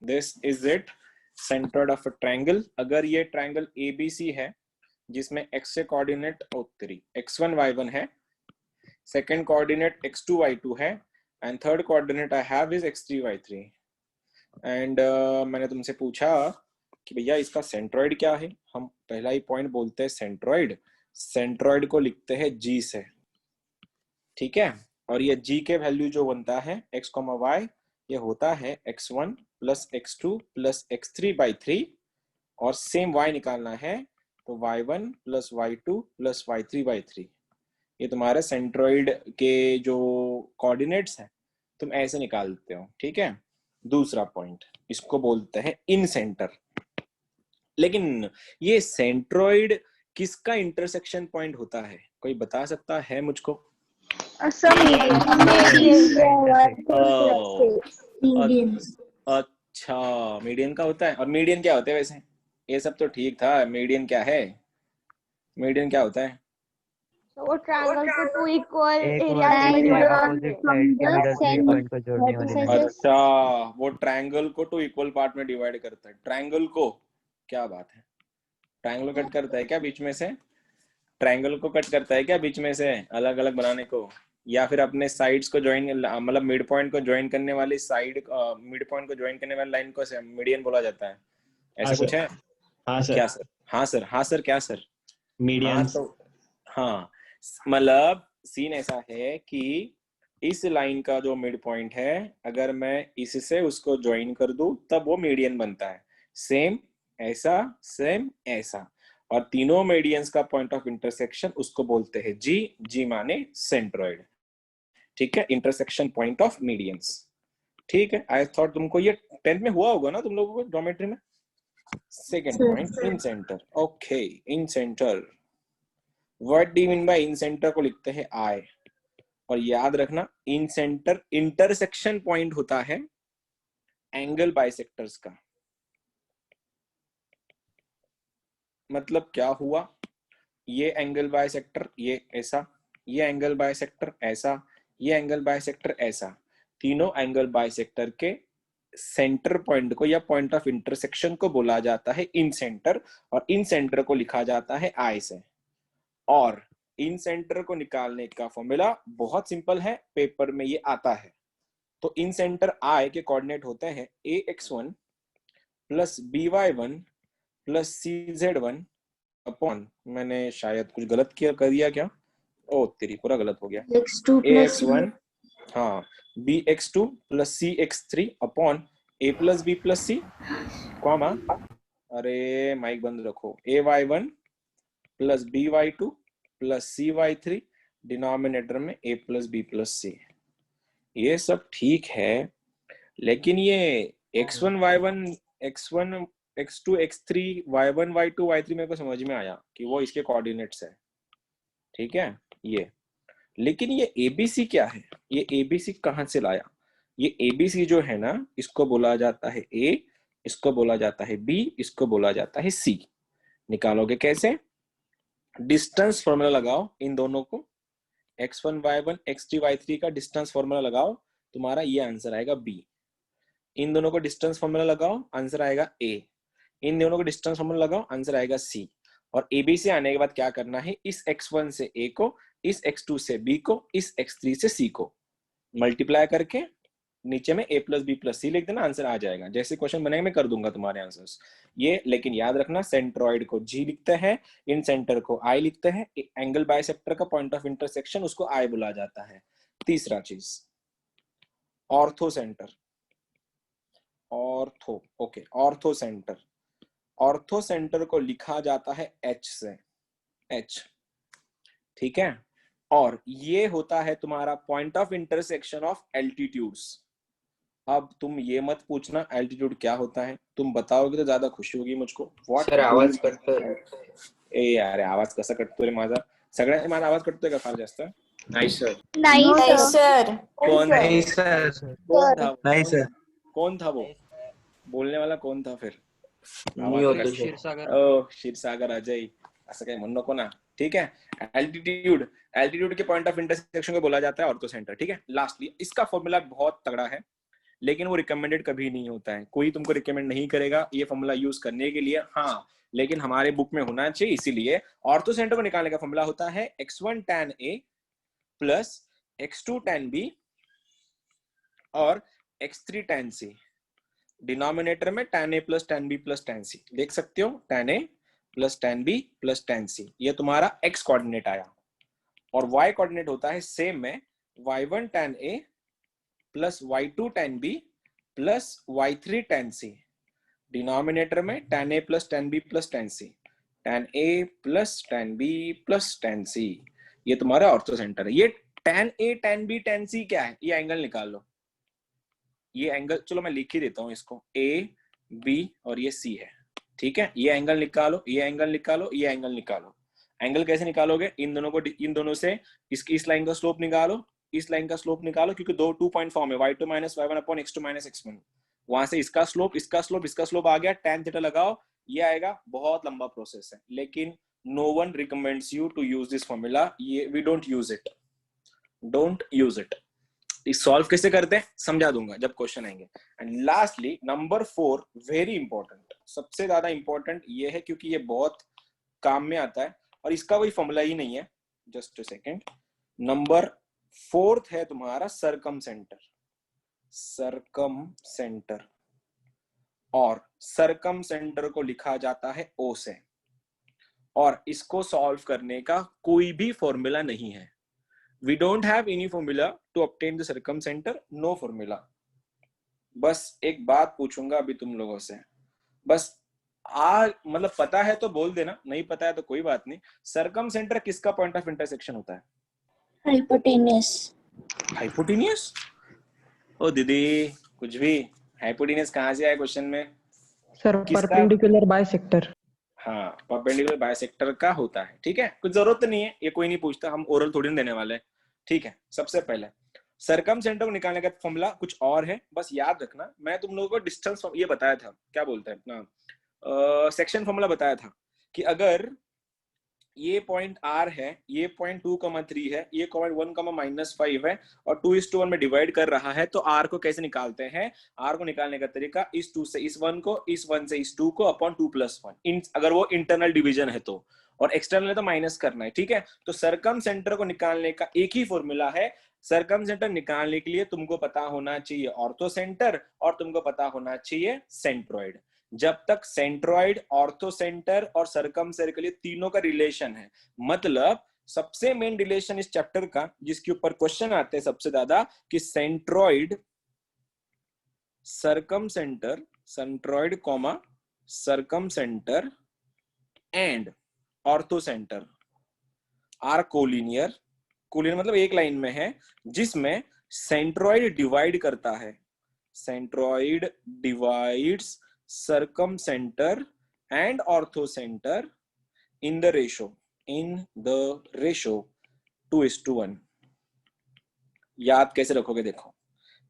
This is it, centroid of a triangle. अगर ये triangle ABC है जिसमें x से कोऑर्डिनेट x1 y1 है, सेकंड कोऑर्डिनेट x2 y2 है, and third coordinate I have is x3 y3, and मैंने तुमसे पूछा कि भैया इसका सेंट्रोइड क्या है। हम पहला ही पॉइंट बोलते हैं सेंट्रोइड। सेंट्रोइड को लिखते हैं g से, ठीक है। और ये g के वैल्यू जो बनता है x, y, ये होता है x1 plus x2 plus x3 by 3, और सेम y निकालना है तो y1 plus y2 plus y3 by 3। ये तुम्हारे सेंट्रोइड के जो कोऑर्डिनेट्स हैं तुम ऐसे निकाल देते हो, ठीक है। दूसरा पॉइंट, इसको बोलते हैं इन सेंटर। लेकिन ये सेंट्रोइड किसका इंटरसेक्शन पॉइंट होता है, कोई बता सकता है मुझको? अच्छा, मीडियन का होता है। और मीडियन क्या होता है वैसे? ये सब तो ठीक था, मीडियन क्या है? मीडियन क्या होता है? वो ट्रायंगल को two equal area opposite side के मिडल 3 पॉइंट को जोड़ने वाली लाइन। अच्छा, वो ट्रायंगल को टू इक्वल पार्ट में डिवाइड करता है। ट्रायंगल को, क्या बात है, ट्रायंगल कट करता है क्या बीच में से? ट्रायंगल को कट करता है क्या बीच में से अलग अलग बनाने को? या फिर अपने साइड्स को ज्वाइन, मतलब मिड पॉइंट को ज्वाइन करने वाली साइड, मिड पॉइंट को ज्वाइन करने वाली लाइन को मीडियन बोला जाता है, ऐसा कुछ है? हाँ सर। क्या सर? हाँ सर, हाँ सर, क्या सर? मीडियन। हाँ तो हाँ, मतलब सीन ऐसा है कि इस लाइन का जो मिड पॉइंट है, अगर मैं इससे उसको ज्वाइन कर दूं तब वो मीडियन बनता है। सेम ऐसा, सेम ऐसा, और तीनों मीडियंस का पॉइंट ऑफ इंटरसेक्शन उसको बोलते हैं जी। जी माने सेंट्रोइड, ठीक है, इंटरसेक्शन पॉइंट ऑफ मीडियंस, ठीक है। आई थॉट तुमको ये 10th में हुआ होगा ना तुम लोगों को ज्योमेट्री में। Second point, in centre. Okay, in centre, what do you mean by in centre को लिखते हैं आई। और याद रखना, इन सेंटर इंटरसेक्शन पॉइंट होता है एंगल बाइसेक्टर्स का। मतलब क्या हुआ, ये एंगल बाइसेक्टर ये ऐसा, ये एंगल बाइसेक्टर ऐसा, ये एंगल बाइसेक्टर ऐसा, तीनों एंगल बाइसेक्टर के सेंटर पॉइंट को या पॉइंट ऑफ इंटरसेक्शन को बोला जाता है इन सेंटर, और इन सेंटर को लिखा जाता है आई से। और इन सेंटर को निकालने का फॉर्मूला बहुत सिंपल है, पेपर में ये आता है। तो इन सेंटर आई के कोऑर्डिनेट होते हैं ax1 plus by1 plus cz1 upon, मैंने शायद कुछ गलत किया कर दिया क्या? ओ तेरी, पूरा गलत हो गया। ax1, हाँ, bx2 plus cx3 upon a plus b plus c, comma, अरे माइक बंद रखो, ay1 plus by2 plus cy3, denominator में a plus b plus c। ये सब ठीक है, लेकिन ये x1 y1 x1 x2 x3 y1 y2 y3 मेरे को समझ में आया कि वो इसके कोऑर्डिनेट्स है, ठीक है ये। लेकिन ये ABC क्या है? ये ABC कहां से लाया? ये ABC जो है ना, इसको बोला जाता है A, इसको बोला जाता है B, इसको बोला जाता है C। निकालोगे कैसे? डिस्टेंस फॉर्मूला लगाओ इन दोनों को, x1 y1 x3 y3 का डिस्टेंस फॉर्मूला लगाओ, तुम्हारा ये आंसर आएगा B। इन दोनों को डिस्टेंस फॉर्मूला लगाओ, आंसर आएगा A। इन दोनों को डिस्टेंस फॉर्मूला लगाओ, आंसर आएगा C। और AB से आने के बाद क्या करना है, इस x1 से A को, इस x2 से B को, इस x3 से C को मल्टीप्लाई करके नीचे में a प्लस बी प्लस सी लिख देना, आंसर आ जाएगा। जैसे क्वेश्चन बनेगा मैं कर दूंगा तुम्हारे आंसर्स ये। लेकिन याद रखना, सेंट्रोइड को G लिखते हैं, इन सेंटर को I लिखते हैं, एंगल बाइसेक्टर का पॉइंट ऑफ इंटरसेक्शन उसको I बोला जाता है। तीसरा चीज, ortho centre. Ortho, okay, ortho centre. Ortho centre को लिखा जाता है H से, H, ठीक है। और ये होता है तुम्हारा point of intersection of altitudes. अब तुम ये मत पूछना एल्टीट्यूड क्या होता है, तुम बताओगे तो ज्यादा खुशी होगी मुझको। व्हाट सर आवाज कटतोय. ए यार, आवाज कसा कटतोय रे माझा? सगळ्यांचा माझा आवाज कटतोय का फार जास्त? नाही सर. नहीं सर. कौन था? नहीं सर. कौन था? नहीं सर. कौन था वो बोलने वाला? कौन था फिर? मी होतो सर. क्षीरसागर अजय, असं काही म्हणू नको ना, ठीक है। एल्टीट्यूड, एल्टीट्यूड के पॉइंट ऑफ इंटरसेक्शन को बोला जाता है ऑर्थो सेंटर, ठीक है। लास्टली इसका फॉर्मूला बहुत तगड़ा है, लेकिन वो रिकमेंडेड कभी नहीं होता है, कोई तुमको रिकमेंड नहीं करेगा ये फॉर्मूला यूज करने के लिए। हाँ, लेकिन हमारे बुक में होना चाहिए, इसीलिए ऑर्थोसेंटर को निकालने का फॉर्मूला होता है x1 tan a plus x2 tan b और x3 tan c। डिनोमिनेटर में tan a plus tan b plus tan c देख सकते हो, tan a plus tan b plus tan c, ये तुम्हारा x कोऑर्डिनेट आया। और y कोऑर्डिनेट होता है सेम में y1 tan a plus y2 tan b plus y3 tan c। Denominator में tan a plus tan b plus tan c, tan a plus tan b plus tan c, ये तुम्हारा ऑर्थोसेंटर है। ये tan a tan b tan c क्या है, ये angle निकाल लो। ये एंगल, चलो मैं लिख ही देता हूं इसको, a b और ये c है, ठीक है। ये एंगल निकालो, ये एंगल निकालो, ये एंगल निकालो। एंगल कैसे निकालोगे, इन दोनों से इस लाइन का स्लोप निकालो, इस लाइन का स्लोप निकालो, क्योंकि दो 2 पॉइंट फॉर्म है, y2 minus y1 upon x2 minus x1। वहां से इसका स्लोप, इसका स्लोप, इसका स्लोप आ गया, tan थीटा लगाओ, ये आएगा। बहुत लंबा प्रोसेस है, लेकिन no one recommends you to use this formula, ये we don't use it, don't use it. इस सॉल्व कैसे करते हैं समझा दूंगा जब क्वेश्चन आएंगे। And lastly number 4 very important, सबसे ज्यादा इंपॉर्टेंट ये है क्योंकि ये बहुत काम में आता है और इसका कोई फॉर्मूला ही नहीं है। जस्ट अ सेकेंड, नंबर 4 है तुम्हारा सरकमसेंटर। सरकमसेंटर, और सरकमसेंटर को लिखा जाता है O से, और इसको सॉल्व करने का कोई भी फॉर्मूला नहीं है। We don't have any formula to obtain the circumcenter, no formula। बस एक बात पूछूंगा अभी तुम लोगों से, बस मतलब पता है तो बोल देना, नहीं पता है तो कोई बात नहीं। सरकमसेंटर किसका पॉइंट ऑफ इंटरसेक्शन होता है? हाइपोटेन्यूस। हाइपोटेन्यूस? ओ दीदी कुछ भी, हाइपोटेन्यूस कहाँ से आया क्वेश्चन में? Sir perpendicular bisector. हाँ, परपेंडिकुलर बाइसेक्टर का होता है, ठीक है। कुछ जरूरत नहीं है, ये कोई नहीं पूछता, हम ओरल थोड़ी ना देने वाले हैं, ठीक है। सबसे पहले सरकमसेंटर को निकालने का फॉर्मूला कुछ और है, बस याद रखना। मैं तुम लोगों को डिस्टेंस ये बताया था, क्या बोलते हैं अपना सेक्शन फॉर्मूला बताया था कि अगर ये पॉइंट R है, ये पॉइंट 2,3 है, ये पॉइंट 1,-5 है और 2:1 में डिवाइड कर रहा है, तो R को कैसे निकालते हैं? R को निकालने का तरीका इस 2 से इस 1 को, इस 1 से इस 2 को अपॉन 2+1, अगर वो इंटरनल डिवीजन है तो, और एक्सटर्नल है तो माइनस करना है, ठीक है। तो सरकमसेंटर को निकालने का एक ही फॉर्मूला है। सरकमसेंटर निकालने के लिए तुमको पता होना चाहिए ऑर्थोसेंटर और तुमको पता होना चाहिए सेंट्रोइड। जब तक सेंट्रोइड, ऑर्थोसेंटर और सरकमसेंटर के लिए तीनों का रिलेशन है, मतलब सबसे मेन रिलेशन इस चैप्टर का जिसके ऊपर क्वेश्चन आते हैं सबसे ज्यादा कि centroid, circumcentre, centroid comma circumcentre and orthocentre are collinear. Collinear मतलब एक लाइन में है, जिसमें सेंट्रोइड डिवाइड करता है, centroid divides circumcenter and orthocenter in the ratio 2:1। याद कैसे रखोगे? देखो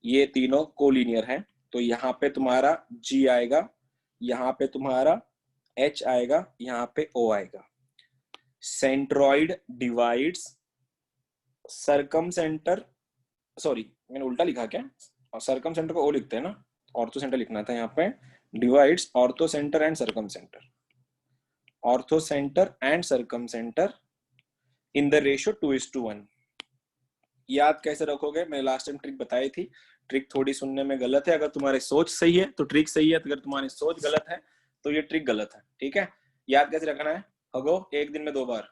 ये तीनों कोलिनियर है, तो यहाँ पे तुम्हारा G आएगा, यहाँ पे तुम्हारा H आएगा, यहाँ पे O आएगा। सेंट्रोइड डिवाइड्स सरकमसेंटर, सॉरी मैंने उल्टा लिखा क्या, और सरकमसेंटर को O लिखते हैं ना, ऑर्थोसेंटर लिखना था यहाँ पे। Divides orthocentre and circumcentre, orthocentre and circumcentre in the ratio 2:1। याद कैसे रखोगे? मैंने लास्ट टाइम ट्रिक बताई थी, ट्रिक थोड़ी सुनने में गलत है। अगर तुम्हारी सोच सही है तो ट्रिक सही है, अगर तुम्हारी सोच गलत है तो ये ट्रिक गलत है, ठीक है। याद कैसे रखना है? हगो एक दिन में 2 बार,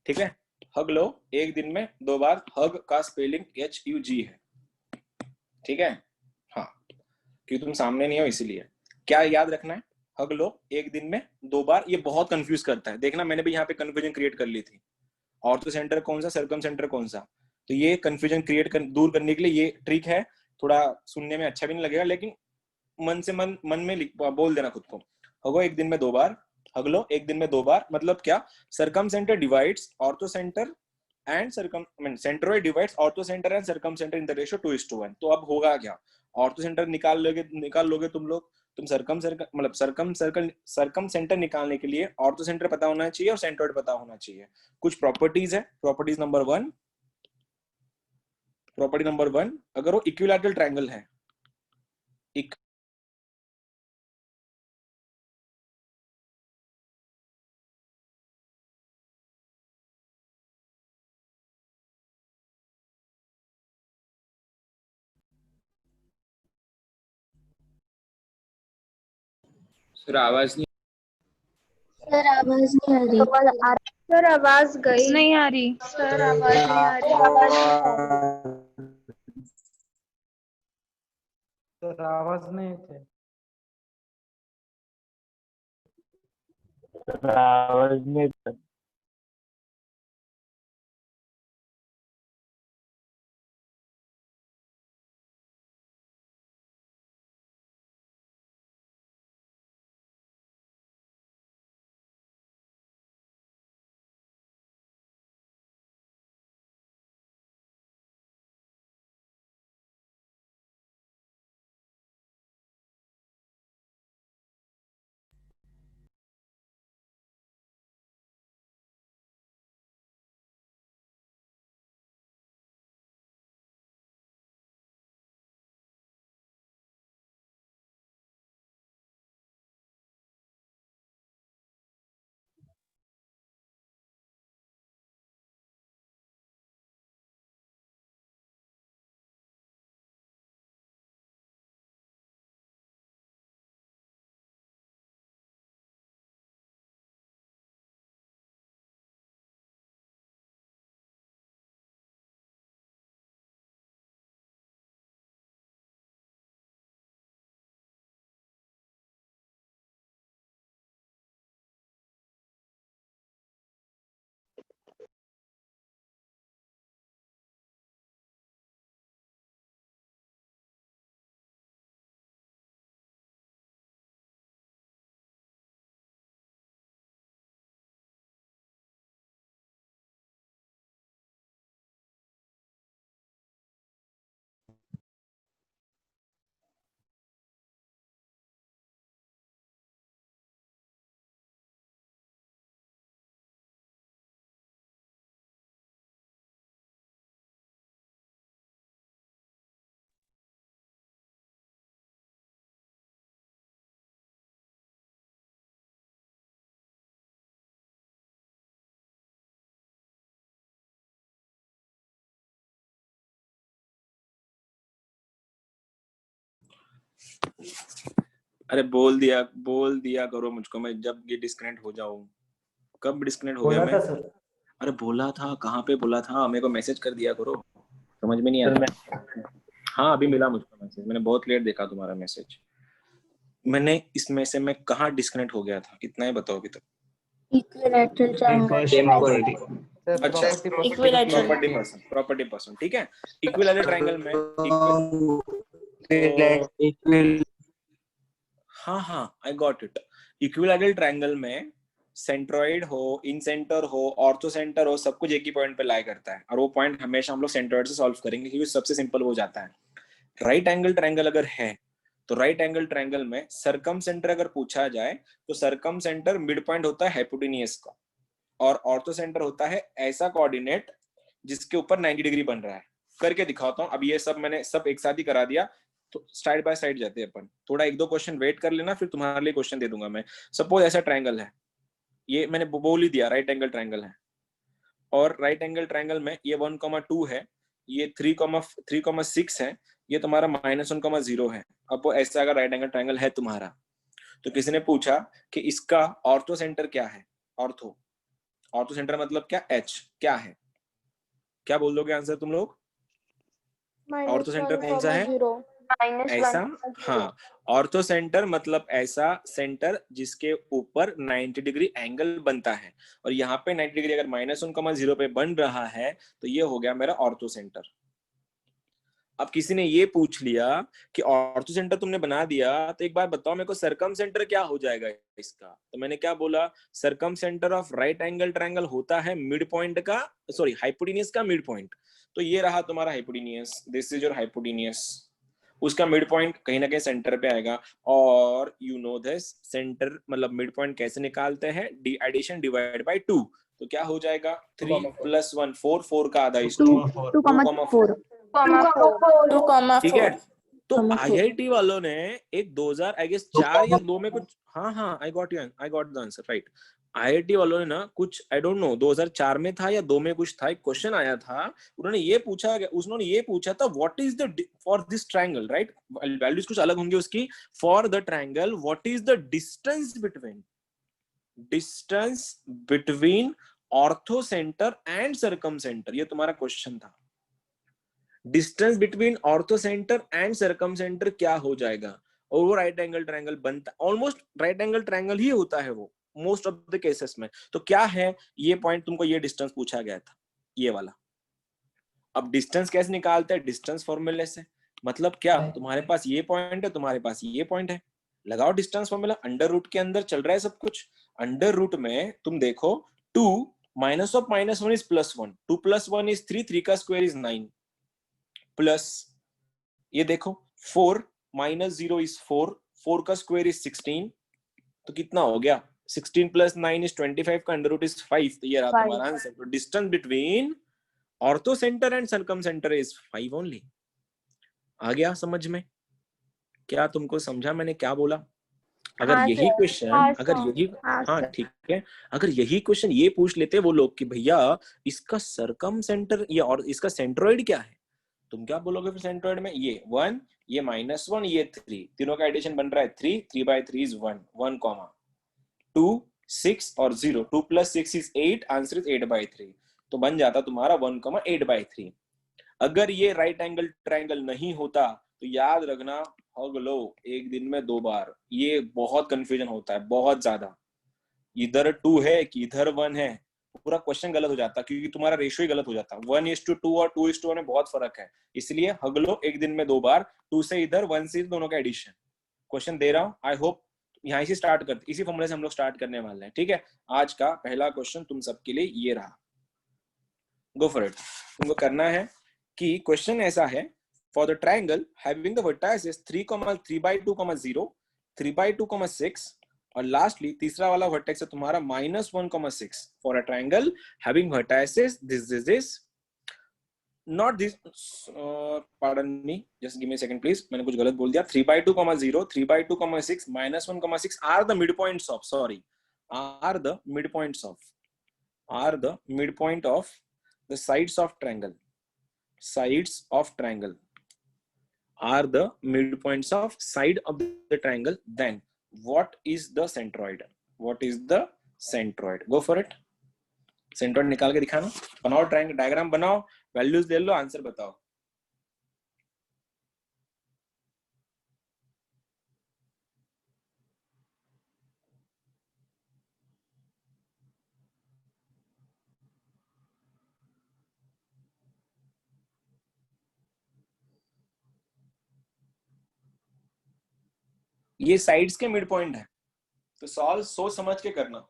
ठीक है। हग लो एक दिन में 2 बार, हग का स्पेलिंग HUG है, ठीक है। हाँ, क्योंकि तुम सामने नहीं हो इसीलिए। क्या याद रखना है? हग लो एक दिन में 2 बार। ये बहुत कंफ्यूज करता है, देखना मैंने भी यहाँ पे कंफ्यूजन क्रिएट कर ली थी, ऑर्थोसेंटर कौन सा, सरकमसेंटर कौन सा। तो ये कंफ्यूजन दूर करने के लिए ये ट्रिक है। थोड़ा सुनने में अच्छा भी नहीं लगेगा, लेकिन मन में बोल देना खुद को, हगो एक दिन में 2 बार, हग लो एक दिन में 2 बार। मतलब क्या? Circumcentre divides orthocentre and centroid divides orthocentre and circumcentre in the ratio 2:1। तो अब होगा क्या? ऑर्थोसेंटर निकाल लोगे तुम लोग, तुम सरकमसेंटर निकालने के लिए ऑर्थोसेंटर पता होना चाहिए और सेंट्रोइड पता होना चाहिए। कुछ प्रॉपर्टीज है। प्रॉपर्टी नंबर 1, अगर वो इक्विलैटरल ट्रायंगल है, सर आवाज नहीं। सर आवाज नहीं आ रही। सर आवाज गई नहीं आ रही। सर आवाज नहीं आ रही आवाज नहीं आ रही सर आवाज नहीं थे। आवाज नहीं था। अरे बोल दिया करो मुझको, मैं जब ये डिस्कनेक्ट हो जाऊं। कब डिस्कनेक्ट हो गया मैं? सर अरे बोला था, कहाँ पे बोला था? मेरे को मैसेज कर दिया करो, समझ में नहीं आता। हाँ अभी मिला मुझको मैसेज, मैंने बहुत लेट देखा तुम्हारा मैसेज। मैंने इसमें से मैं कहाँ डिस्कनेक्ट हो गया था, इतना ही बताओ अभी तक। इक्विलैटरल अच्छा, प्रॉपर्टी पर्सन, ठीक है। इक्विलैटरल ट्रायंगल में हाँ I got it. Equilateral triangle में सेंट्रॉइड हो, इन सेंटर हो, ऑर्थो सेंटर हो, सब कुछ एक ही पॉइंट पे लाई करता है, और वो पॉइंट हमेशा हम लोग सेंट्रॉइड से सॉल्व करेंगे क्योंकि सबसे सिंपल हो जाता है। राइट एंगल ट्रायंगल अगर है तो राइट एंगल ट्रायंगल में सरकम सेंटर अगर पूछा जाए तो सरकम सेंटर मिड पॉइंट होता है हाइपोटेन्यूज का, और ऑर्थो सेंटर होता है ऐसा कोऑर्डिनेट जिसके ऊपर 90 डिग्री बन रहा है। करके दिखाता हूँ। अब ये सब मैंने सब एक साथ ही करा दिया, तो साइड बाय साइड जाते हैं अपन। थोड़ा एक दो क्वेश्चन वेट कर लेना, फिर तुम्हारे लिए क्वेश्चन दे दूंगा मैं। सपोज ऐसा ट्रायंगल है, ये मैंने बोल ही दिया राइट एंगल ट्रायंगल है, और राइट एंगल ट्रायंगल में ये 1,2 है, ये 3,6 है, ये तुम्हारा -1,0 है। अब वो ऐसा अगर राइट एंगल ट्रायंगल है तुम्हारा, तो किसी ने पूछा कि इसका ऑर्थो सेंटर क्या है। ऑर्थो सेंटर मतलब क्या? एच क्या है? क्या बोल दोगे आंसर तुम लोग? ऑर्थो सेंटर कौन सा है? ऐसा, हाँ, ऑर्थो सेंटर मतलब ऐसा सेंटर जिसके ऊपर 90 डिग्री एंगल बनता है, और यहाँ पे 90 डिग्री अगर -1,0 पे बन रहा है तो ये हो गया मेरा ऑर्थो सेंटर। अब किसी ने ये पूछ लिया कि ऑर्थो सेंटर तुमने बना दिया, तो एक बार बताओ मेरे को सरकम सेंटर क्या हो जाएगा इसका? तो मैंने क्या बोला, circumcentre of right angle triangle होता है मिड पॉइंट का, सॉरी हाइपोटेन्यूज का मिड पॉइंट। तो ये रहा तुम्हारा hypotenuse, this is your hypotenuse. उसका मिड पॉइंट कहीं ना कहीं सेंटर पे आएगा, और यू नो दिस सेंटर मतलब मिड पॉइंट कैसे निकालते हैं? Addition divide by 2। तो क्या हो जाएगा? 3 + 1 4, 4 का आधा इज 2, 2,4 ठीक है। तो IIT वालों ने एक 2000 आई गेस 4 या 2 में कुछ, हाँ I got the answer right. IIT वालों ने ना कुछ आई डोंट नो 2004 में था या 2 में कुछ था, एक क्वेश्चन आया था, उन्होंने ये पूछा था what is the for this triangle, right, values कुछ अलग होंगे उसकी, for the triangle what is the distance between orthocentre and circum centre, ये तुम्हारा क्वेश्चन था। Distance between orthocentre and circum centre क्या हो जाएगा, और वो राइट एंगल ट्रायंगल बनता, ऑलमोस्ट राइट एंगल ट्रायंगल ही होता है वो मोस्ट ऑफ द केसेस में। तो क्या है ये पॉइंट, तुमको ये डिस्टेंस पूछा गया था, ये वाला। अब डिस्टेंस कैसे निकालते हैं, डिस्टेंस फॉर्मूले से, मतलब क्या, तुम्हारे पास ये पॉइंट है, तुम्हारे पास ये पॉइंट है, लगाओ डिस्टेंस फॉर्मूला, अंडर रूट के अंदर चल रहा है सब कुछ। अंडर रूट में तुम देखो 2 माइनस ऑफ -1 इज +1, 2 + 1 इज 3, 3 का स्क्वायर इज 9, प्लस ये देखो 4 - 0 इज 4, 4 का स्क्वायर इज 16, तो कितना हो गया, 16 + 9 इज 25 का अंडर रूट इज 5, तो ये रहा तुम्हारा आंसर। तो distance between orthocentre and circumcentre is 5 only. आ गया समझ में, क्या तुमको समझा मैंने क्या बोला? अगर यही क्वेश्चन, अगर यही, हाँ ठीक है, अगर यही क्वेश्चन ये पूछ लेते वो लोग कि भैया इसका सर्कम सेंटर ये और इसका सेंट्रोइड क्या है, तुम क्या बोलोगे फिर सेंट्रोइड में, ये 1, ये -1, ये 3, तीनों का एडिशन बन रहा है 3, 3/3 इज 1, 1, 2, 6 और 0, 2 + 6 इज 8, आंसर इज 8/3, तो बन जाता तुम्हारा 1,8/3। अगर ये राइट एंगल ट्रायंगल नहीं होता तो याद रखना, हग लो एक दिन में 2 बार, ये बहुत कंफ्यूजन होता है, बहुत ज्यादा, इधर 2 है कि इधर 1 है, पूरा क्वेश्चन गलत हो जाता, क्योंकि तुम्हारा रेशियो ही गलत हो जाता। 1:2 और 2:1 में बहुत फर्क है, इसलिए हग लो एक दिन में 2 बार, 2 से इधर, 1 से दोनों का एडिशन। क्वेश्चन दे रहा हूँ, आई होप यहाँ से स्टार्ट करते, इसी फॉर्मूले से हम लोग स्टार्ट करने वाले हैं, ठीक है। आज का पहला क्वेश्चन तुम सबके लिए ये रहा, गो फॉर इट। तुमको करना है कि क्वेश्चन ऐसा है, for the triangle having the vertices 3, 3/2, 3/2, 6 और लास्टली तीसरा वाला वर्टेक्स है तुम्हारा -1,6 for a triangle having vertices this not this, pardon me, just give me a second please, मैंने कुछ गलत बोल दिया। 3/2, 0, 3/2, 6, -1,6 are the mid points of, sorry, are the mid points of the sides of triangle are the midpoints of side of the triangle, then what is the centroid, go for it। centroid निकाल के दिखाना, बनाओ triangle diagram बनाओ, values दे लो, answer बताओ। ये sides के mid point है, तो सॉल्व सोच समझ के करना।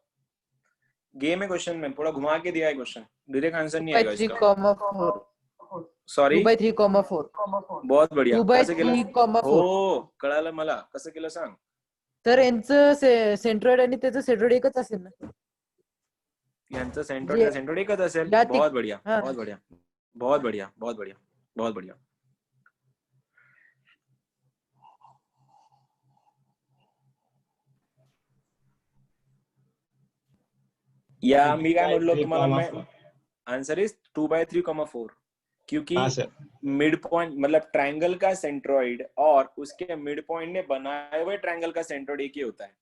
गेम है क्वेश्चन में थोड़ा घुमा के दिया है क्वेश्चन, डायरेक्ट आंसर नहीं आएगा इसका। 2/3,4 सॉरी 2/3,4 बहुत बढ़िया, कसं केलं 2/3,4 हो, कळालं मला, कसं केलं सांग। तर यांचं सेंट्रोइड आणि त्याचं सेंट्रोइड एकच असेल ना, यांचं सेंट्रोइड एकच असेल, बहुत बढ़िया, बहुत बढ़िया, बहुत बढ़िया, बहुत बढ़िया, बहुत बढ़िया। या मी काय म्हटलो तुम्हाला, मैं आंसर इज 2/3,4, क्योंकि मिड पॉइंट मतलब ट्रायंगल का सेंट्रोइड और उसके मिड पॉइंट में बनाए हुए ट्रायंगल का सेंट्रोइड एक ही होता है,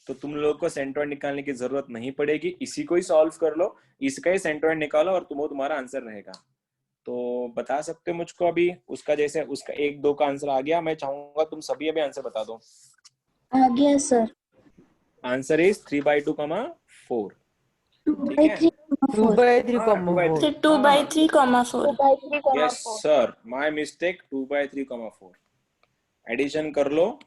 तो तुम लोग को सेंट्रोइड निकालने की जरूरत नहीं पड़ेगी, इसी को ही सॉल्व कर लो, इसका ही सेंट्रोइड निकालो और तुम्हारा आंसर रहेगा। तो बता सकते हो मुझको अभी उसका, जैसे उसका 1-2 का आंसर आ गया, मैं चाहूंगा तुम सभी अभी आंसर बता दो। आ गया सर, आंसर इज 3/2,4, ठीक है। 2/3,4 2/3,4 yes sir, my mistake, 2/3,4 addition कर लो,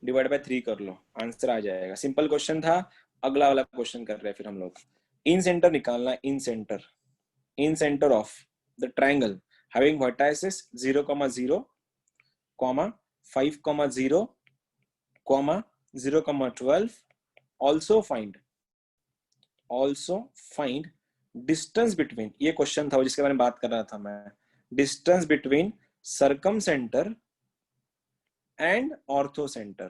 डिवाइड बाय 3 कर लो, आंसर आ जाएगा। सिंपल क्वेश्चन था। अगला वाला क्वेश्चन कर रहे हैं फिर हम लोग, इन सेंटर निकालना, incentre of the triangle having vertices 0,0, 5,0, 0,12, also find distance between, ये क्वेश्चन था जिसके बारे में बात कर रहा था मैं, distance between circumcentre and orthocentre.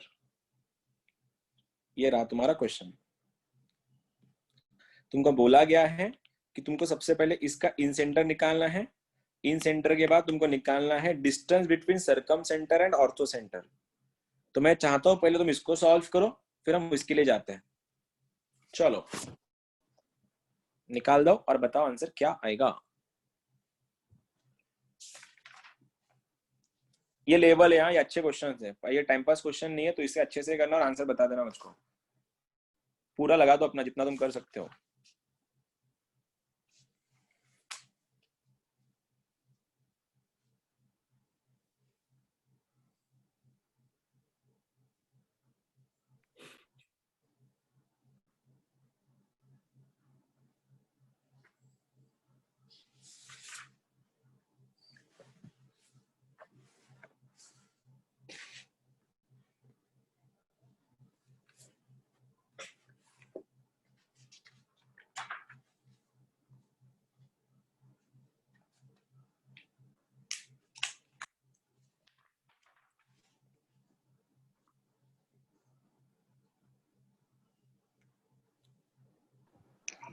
ये रहा तुम्हारा क्वेश्चन। तुमको बोला गया है कि तुमको सबसे पहले इसका इन सेंटर निकालना है, इन सेंटर के बाद तुमको निकालना है distance between circumcentre and orthocentre. तो मैं चाहता हूं पहले तुम इसको सॉल्व करो, फिर हम इसके लिए जाते हैं। चलो निकाल दो और बताओ आंसर क्या आएगा। ये लेवल है यहाँ, ये अच्छे क्वेश्चन है, ये टाइम पास क्वेश्चन नहीं है, तो इसे अच्छे से करना और आंसर बता देना मुझको। पूरा लगा दो अपना, जितना तुम कर सकते हो।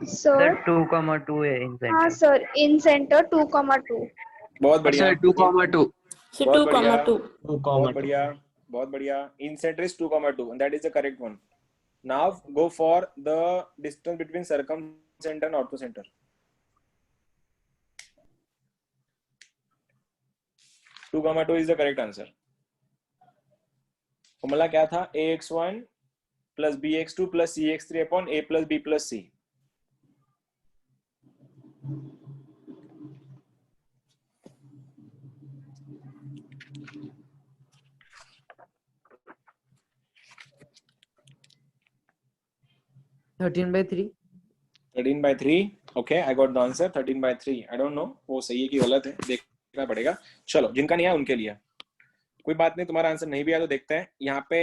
सर 2,2 है इन हाँ सेंटर। सर, इन सेंटर 2,2। बहुत बढ़िया, सर 2,2 बहुत बढ़िया, 2,2 बहुत बढ़िया, बहुत बढ़िया। इन centre is 2,2 and that is the correct one. Now go for the distance between circumcenter and orthocenter. 2,2 is the correct answer. Formula क्या था? ax1 plus bx2 plus cx3 upon a plus b plus c. Thirteen by 3. 13/3. Okay, I got the answer. 13/3. I don't know वो सही है कि गलत है, देखना पड़ेगा। चलो जिनका नहीं है उनके लिए कोई बात नहीं, तुम्हारा आंसर नहीं भी आया तो देखते हैं। यहाँ पे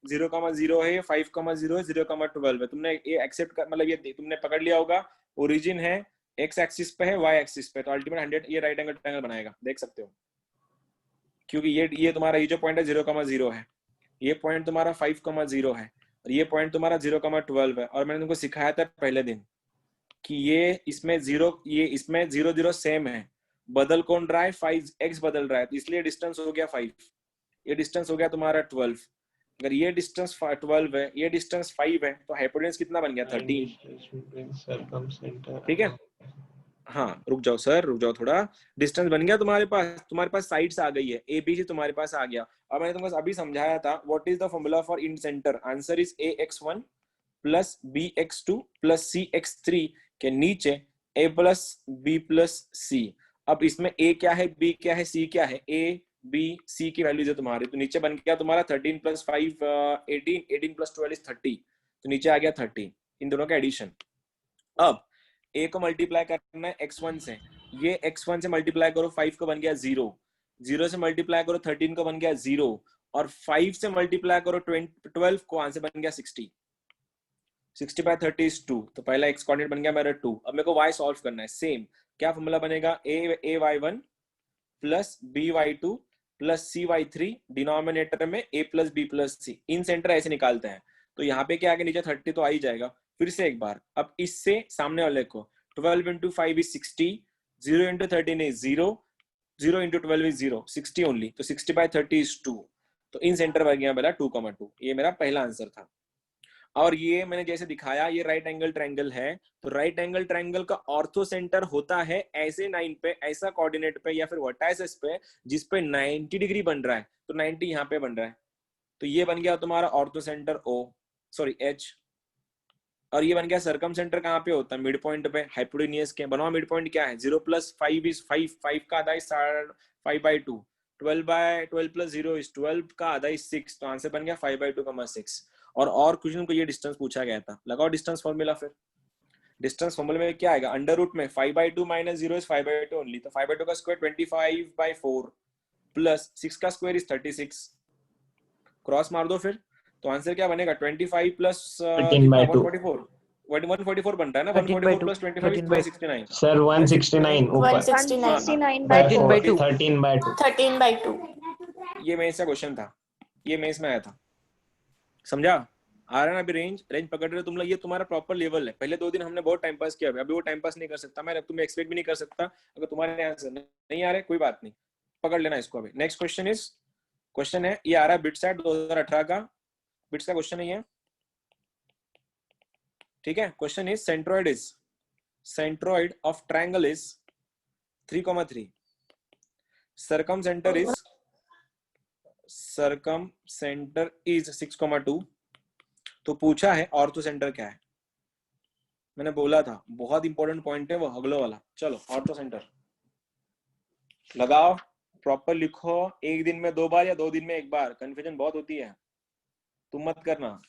0,0 है, 5,0 है, 0,12 है। तुमने ये एक्सेप्ट कर, मतलब ये तुमने पकड़ लिया होगा। ओरिजिन है एक्स एक्सिस पे है, वाई एक्सिस पे, तो अल्टीमेट 100 ये राइट एंगल ट्रायंगल बनाएगा, देख सकते हो। क्योंकि ये तुम्हारा ये जो पॉइंट है 0,0 है, ये पॉइंट तुम्हारा 5,0 है, और ये पॉइंट तुम्हारा 0,12 है। और मैंने तुमको सिखाया था पहले दिन कि ये इसमें 0 0 सेम है, बदल कौन रहा है? 5x बदल रहा है, तो इसलिए डिस्टेंस हो गया 5, ये डिस्टेंस हो गया तुम्हारा 12। अगर ये डिस्टेंस 12 है, ये डिस्टेंस 5 है, तो हाइपोटेन्यूज कितना बन गया? 13। ठीक है, हाँ रुक जाओ सर, रुक जाओ थोड़ा। डिस्टेंस बन गया तुम्हारे पास साइड्स आ गई है, ABC तुम्हारे पास आ गया। और मैंने तुमको अभी समझाया था what is the formula for in centre. Answer is ax1 plus bx2 plus cx3 के नीचे a plus b plus c। अब इसमें a क्या है, b क्या है, c क्या है? a b c की वैल्यूज है तुम्हारी, तो नीचे बन गया तुम्हारा 13 प्लस 5 18, 18 प्लस 12 इज 30, तो नीचे आ गया 30, इन दोनों का एडिशन। अब a को मल्टीप्लाई करना है x1 से, ये x1 से मल्टीप्लाई करो, 5 को बन गया 0, 0 से मल्टीप्लाई करो 13 को बन गया 0, और 5 से मल्टीप्लाई करो 12 को, आंसर बन गया 60। 60/30 इज 2, तो पहला x कोऑर्डिनेट बन गया मेरा 2। अब मेरे को y सॉल्व करना है। सेम क्या फॉर्मूला बनेगा? ay1 plus by2 plus cy3, denominator में a plus b plus c। In centre ऐसे निकालते हैं, तो यहाँ पे क्या आगे नीचे 30 तो आ ही जाएगा। फिर से एक बार, अब इससे सामने वाले को 12 into 5 is 60, 0 into 13 is 0, 0 into 12 is 0, 60 only, तो 60/30 is 2। तो इन सेंटर बन गया मेरा 2,2। ये मेरा पहला आंसर था। और ये मैंने जैसे दिखाया, ये राइट एंगल ट्रायंगल है, तो राइट एंगल ट्रायंगल का ऑर्थो सेंटर होता है ऐसे 9 पे, ऐसा कोऑर्डिनेट पे या फिर वर्टाइसेस पे जिस पे 90 डिग्री बन रहा है, तो 90 यहाँ पे बन रहा है, तो ये बन गया तुम्हारा ऑर्थो सेंटर H। और ये बन गया सरकम सेंटर कहाँ पे होता है? मिड पॉइंट पे, हाइपोटेन्यूज के। बनवा मिड पॉइंट क्या है? 0 प्लस 5 इज 5, 5 का आधा इज 5/2, 12 प्लस 0 इज 12 का आधा इज 6, तो आंसर बन गया 5/2,6। और कुछ को ये डिस्टेंस पूछा गया था, लगाओ डिस्टेंस फॉर्मूला। फिर डिस्टेंस फॉर्मूला में क्या आएगा? अंडर रूट में 5/2 माइनस 0 इज 5/2 ओनली, तो 5/2 का स्क्वायर 25/4 प्लस 6 का स्क्वायर इज 36। क्रॉस मार दो फिर, तो आंसर क्या बनेगा? 25 प्लस 144 बनता है ना, 144 प्लस 25 is 169 सर 169 ऊपर 169/4 13/2 13/2। ये मेरे से क्वेश्चन था। ये मेंस में आया था, समझा? आ रहा है ना अभी रेंज पकड़ रहे हो तुम लोग, ये तुम्हारा प्रॉपर लेवल है। पहले 2 दिन हमने बहुत टाइम पास किया, अभी वो टाइम पास नहीं कर सकता मैं, तुम्हें एक्सपेक्ट भी नहीं कर सकता। अगर तुम्हारे आंसर नहीं आ रहे कोई बात नहीं, पकड़ लेना इसको। अभी नेक्स्ट क्वेश्चन है, ये आ रहा है बिटसैट 2018 का, बिट्स का क्वेश्चन नहीं है, ठीक है? Question is centroid of triangle is 3,3, circumcenter is 6,2। तो पूछा है ऑर्थो सेंटर क्या है। मैंने बोला था बहुत इंपॉर्टेंट पॉइंट है वो अगलो वाला। चलो ऑर्थो सेंटर लगाओ, प्रॉपर लिखो, 1 दिन में 2 बार या 2 दिन में 1 बार, कंफ्यूजन बहुत होती है, तुम मत करना।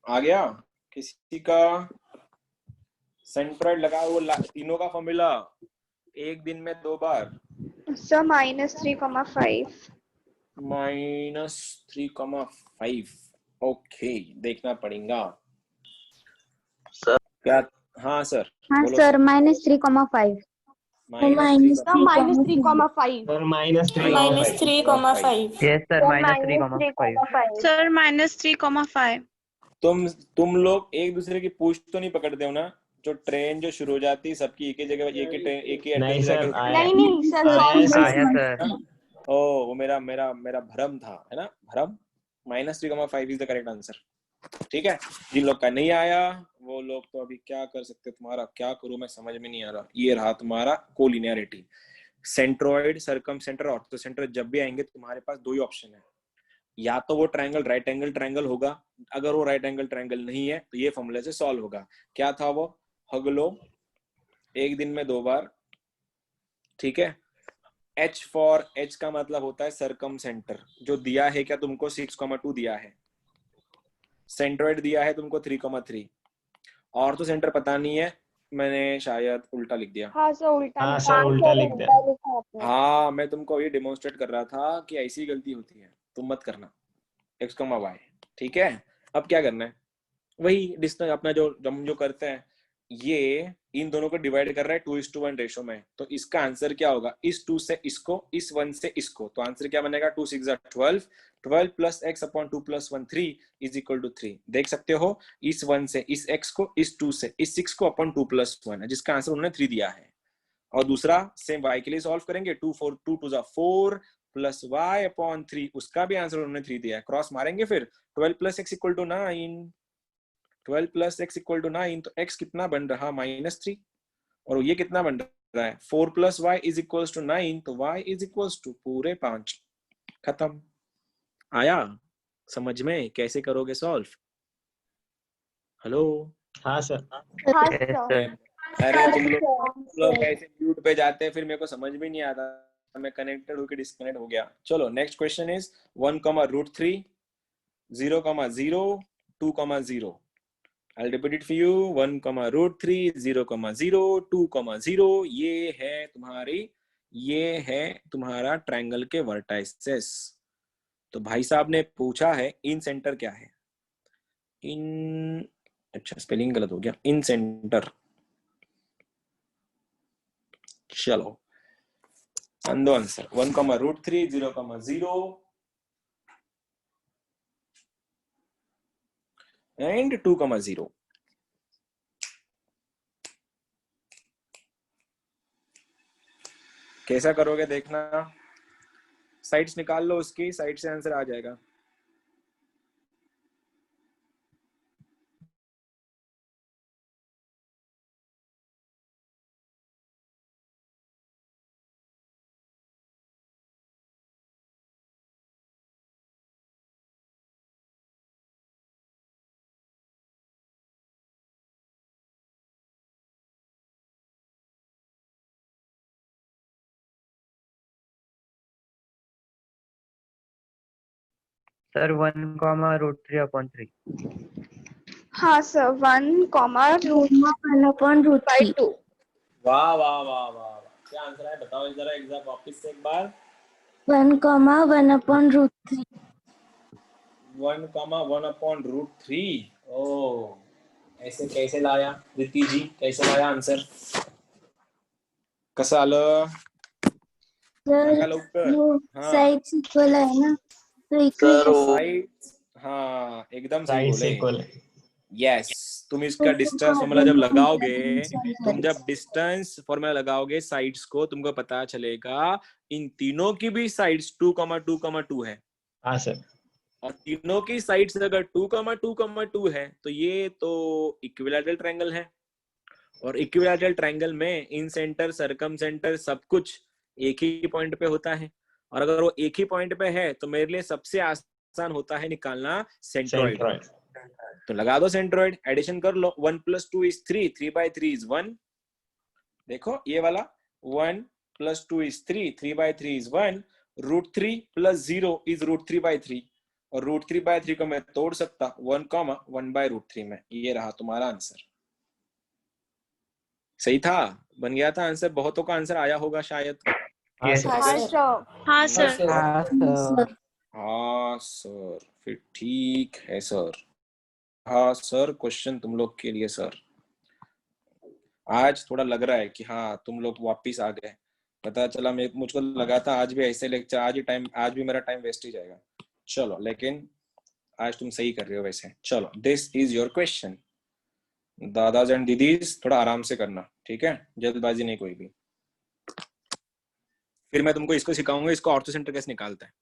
आ गया किसी का? सेंट्रोइड लगा वो तीनों का फॉर्मूला 1 दिन में 2 बार। सर -3,5 -3,5 ओके, देखना पड़ेगा सर क्या। हाँ सर हाँ बोलो sir -3,5 -3,5 sir -3,5 Yes, sir. -3,5. Sir -3,5 तुम लोग एक दूसरे की पूछ तो नहीं पकड़ते हो ना? जो ट्रेन जो शुरू हो जाती है सबकी एक ही जगह, एक ही ट्रेन, एक ही नहीं एड्रेस सर, आया नहीं सर आया सर। आया सर। ओ वो मेरा भ्रम था, है ना, भ्रम। -3,5 इज द करेक्ट आंसर, ठीक है? जिन लोग का नहीं आया वो लोग तो अभी क्या कर सकते, तुम्हारा क्या करूं मैं समझ में नहीं आ रहा। ये रहा तुम्हारा collinearity, centroid, circum centre, ortho centre. जब भी आएंगे तुम्हारे पास 2 ही ऑप्शन है, या तो वो ट्रायंगल राइट एंगल ट्रायंगल होगा, अगर वो राइट एंगल ट्रायंगल नहीं है तो ये फॉर्मूले से सॉल्व होगा। क्या था वो? हगलो 1 दिन में 2 बार, ठीक है? H का मतलब होता है सरकम सेंटर, जो दिया है क्या तुमको 6,2 दिया है, सेंट्रोइड दिया है तुमको 3,3, और तो सेंटर पता नहीं है, मैंने शायद उल्टा लिख दिया। हाँ सर उल्टा हाँ लिखा सर, उल्टा लिख दिया। हाँ मैं तुमको ये डेमोन्स्ट्रेट कर रहा था कि ऐसी गलती होती है, तुम मत करना। x, y, ठीक है? अब क्या करना है, वही डिस्टेंस अपना जो हम जो करते हैं, ये इन दोनों को डिवाइड कर रहा है 2:1 रेशो में। तो इसका आंसर क्या होगा, इस 2 से इसको, इस 1 से इसको, तो आंसर क्या बनेगा? 2 6 12, 12 plus x upon 2 plus 1 3 is equal to 3। देख सकते हो, इस 1 से इस x को, इस 2 से इस 6 को अपॉन 2 प्लस 1 है, जिसका आंसर उन्होंने 3 दिया है। और दूसरा सेम y के लिए सॉल्व करेंगे, 2 2 4 प्लस y अपॉन 3, उसका भी आंसर उन्होंने 3 दिया है। क्रॉस मारेंगे फिर, 12 plus x equal to 9, 12 plus x equal to 9, तो x कितना बन रहा? -3। और ये कितना बन रहा है? 4 plus y is equals to 9, तो y इज इक्वल्स टू पूरे 5। खत्म। आया समझ में कैसे करोगे सॉल्व? हेलो? हाँ सर। हाँ Yes, सर sir. अरे तुम लोग ऐसे म्यूट पे जाते हैं, फिर मेरे को समझ में नहीं आता, मैं कनेक्टेड होकर डिस्कनेक्ट हो गया। चलो next question is 1,√3 0,0 2,0। I'll repeat it for you, 1,√3 0,0 2,0। ये है तुम्हारा ट्रायंगल के वर्टाइसेस। तो भाई साहब ने पूछा है इन सेंटर क्या है? इन, अच्छा स्पेलिंग गलत हो गया, इन सेंटर। चलो अंदो आंसर 1,√3 0,0 एंड 2,0। कैसा करोगे देखना, साइड्स निकाल लो उसकी, साइड से आंसर आ जाएगा। सर 1,√3/3. हाँ सर 1,√1/√3. वाह वाह वाह वाह, क्या आंसर है बताओ जरा एग्जैक्ट वापस से एक बार। 1,1/√3. 1,1/√3। ओ, ऐसे कैसे लाया रिति जी, कैसे लाया आंसर? कसं आलं सांगा लवकर। हाँ साइड्स इक्वल आहे ना, तो सर इक्वेशन साइड, हाँ एकदम सही साइड बोले। इक्वल है। यस, तुम इसका डिस्टेंस फॉर्मूला जब लगाओगे, तुम जब डिस्टेंस फॉर्मूला लगाओगे साइड्स को, तुमको पता चलेगा इन तीनों की भी साइड्स 2,2,2 है, हाँ सर। और तीनों की साइड्स अगर 2,2,2 है तो ये तो इक्विलैटरल ट्रायंगल है, और इक्विलैटरल ट्रायंगल में इन सेंटर सर्कम सेंटर सब कुछ एक ही पॉइंट पे होता है, और अगर वो एक ही पॉइंट पे है तो मेरे लिए सबसे आसान होता है निकालना सेंट्रोइड। सेंट्रॉइड। तो लगा दो सेंट्रोइड, एडिशन कर लो। 1 + 2 = 3, 3/3 is 1। देखो ये वाला 1 + 2 = 3, 3/3 is 1। √3 + 0 is √3/3, और √3/3 को मैं तोड़ सकता 1,1/√3 में। ये रहा तुम्हारा आंसर। सही था, बन गया था आंसर। बहुतों का आंसर आया होगा शायद। हाँ Yes, सर। हाँ हाँ सर. हाँ सर। हाँ सर. हाँ सर, फिर ठीक है सर। हाँ सर, क्वेश्चन तुम लोग के लिए सर। आज थोड़ा लग रहा है कि हाँ तुम लोग वापिस आ गए। पता चला, मुझको लगा था आज भी ऐसे लेक्चर, आज भी मेरा टाइम वेस्ट ही जाएगा। चलो, लेकिन आज तुम सही कर रहे हो वैसे। चलो, दिस इज योर क्वेश्चन। दादाज एंड दीदीज थोड़ा आराम से करना, ठीक है, जल्दबाजी नहीं कोई भी। फिर मैं तुमको इसको सिखाऊंगा, इसको ऑर्थो सेंटर कैसे निकालता है।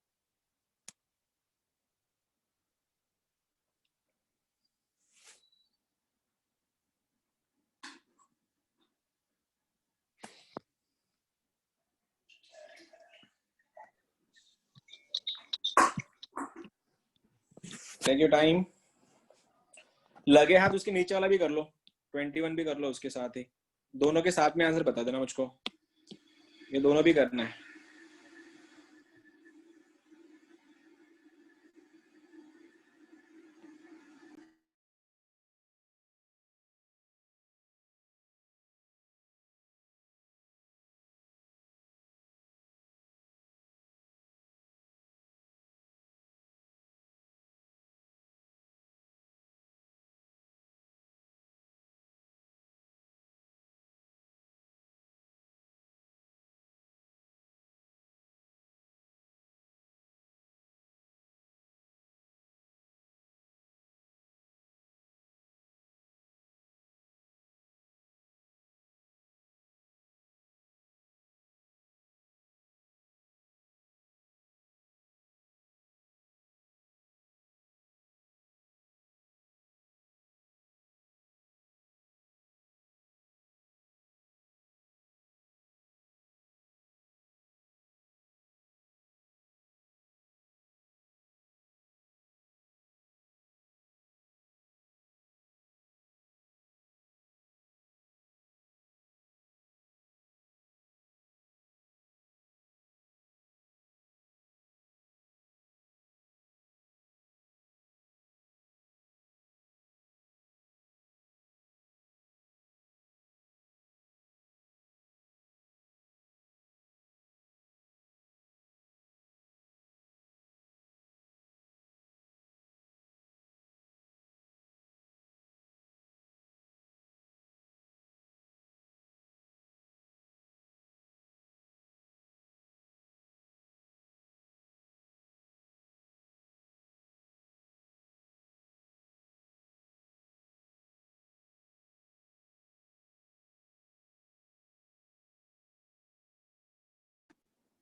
Take your time. लगे हाथ उसके नीचे वाला भी कर लो, 21 भी कर लो उसके साथ ही। दोनों के साथ में आंसर बता देना मुझको, ये दोनों भी करना है।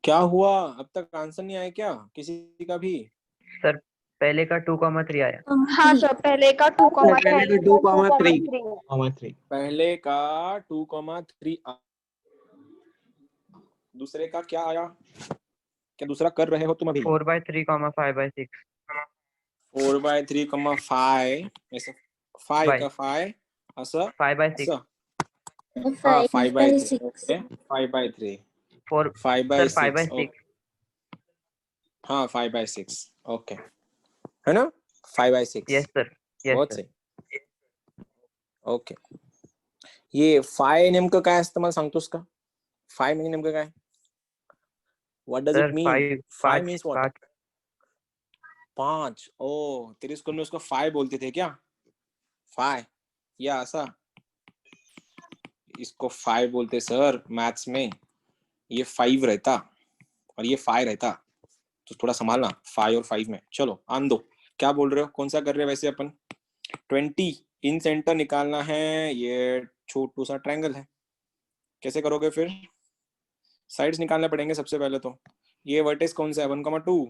क्या हुआ, अब तक आंसर नहीं आया क्या किसी का भी? सर पहले का 2,3 आया. हाँ सर, पहले का 2,3. 2,3। पहले का 2,3। दूसरे का क्या आया? क्या दूसरा कर रहे हो तुम अभी? 4/3, 5/6. 4/3, 5 ऐसे 5 का 5 असं 5/6. असं. हाँ 5/3. ओके 5/3. 4 सर 5/6. 5/6. हाँ 5/6. ओके है ना, 5/6। Yes sir. Yes बहुत sir. सही। ओके, ये फाय नेमकं काय असतं मला सांगतोस का? फाय म्हणजे नेमकं काय? What does Sir it mean? 5 five 5 means what? 5 5। ओ, तेरे स्कूल में उसको फाय बोलते थे क्या? फाय या ऐसा? इसको फाय बोलते सर मैथ्स में। ये 5 रहता और ये 5 रहता, तो थोड़ा संभालना 5 और 5 में। चलो आन दो, क्या बोल रहे हो, कौन सा कर रहे हैं वैसे अपन? 20 इन सेंटर निकालना है, ये छोटू सा ट्रायंगल है, कैसे करोगे फिर? साइड्स निकालने पड़ेंगे सबसे पहले तो। ये वर्टेक्स कौन सा है? 1,2।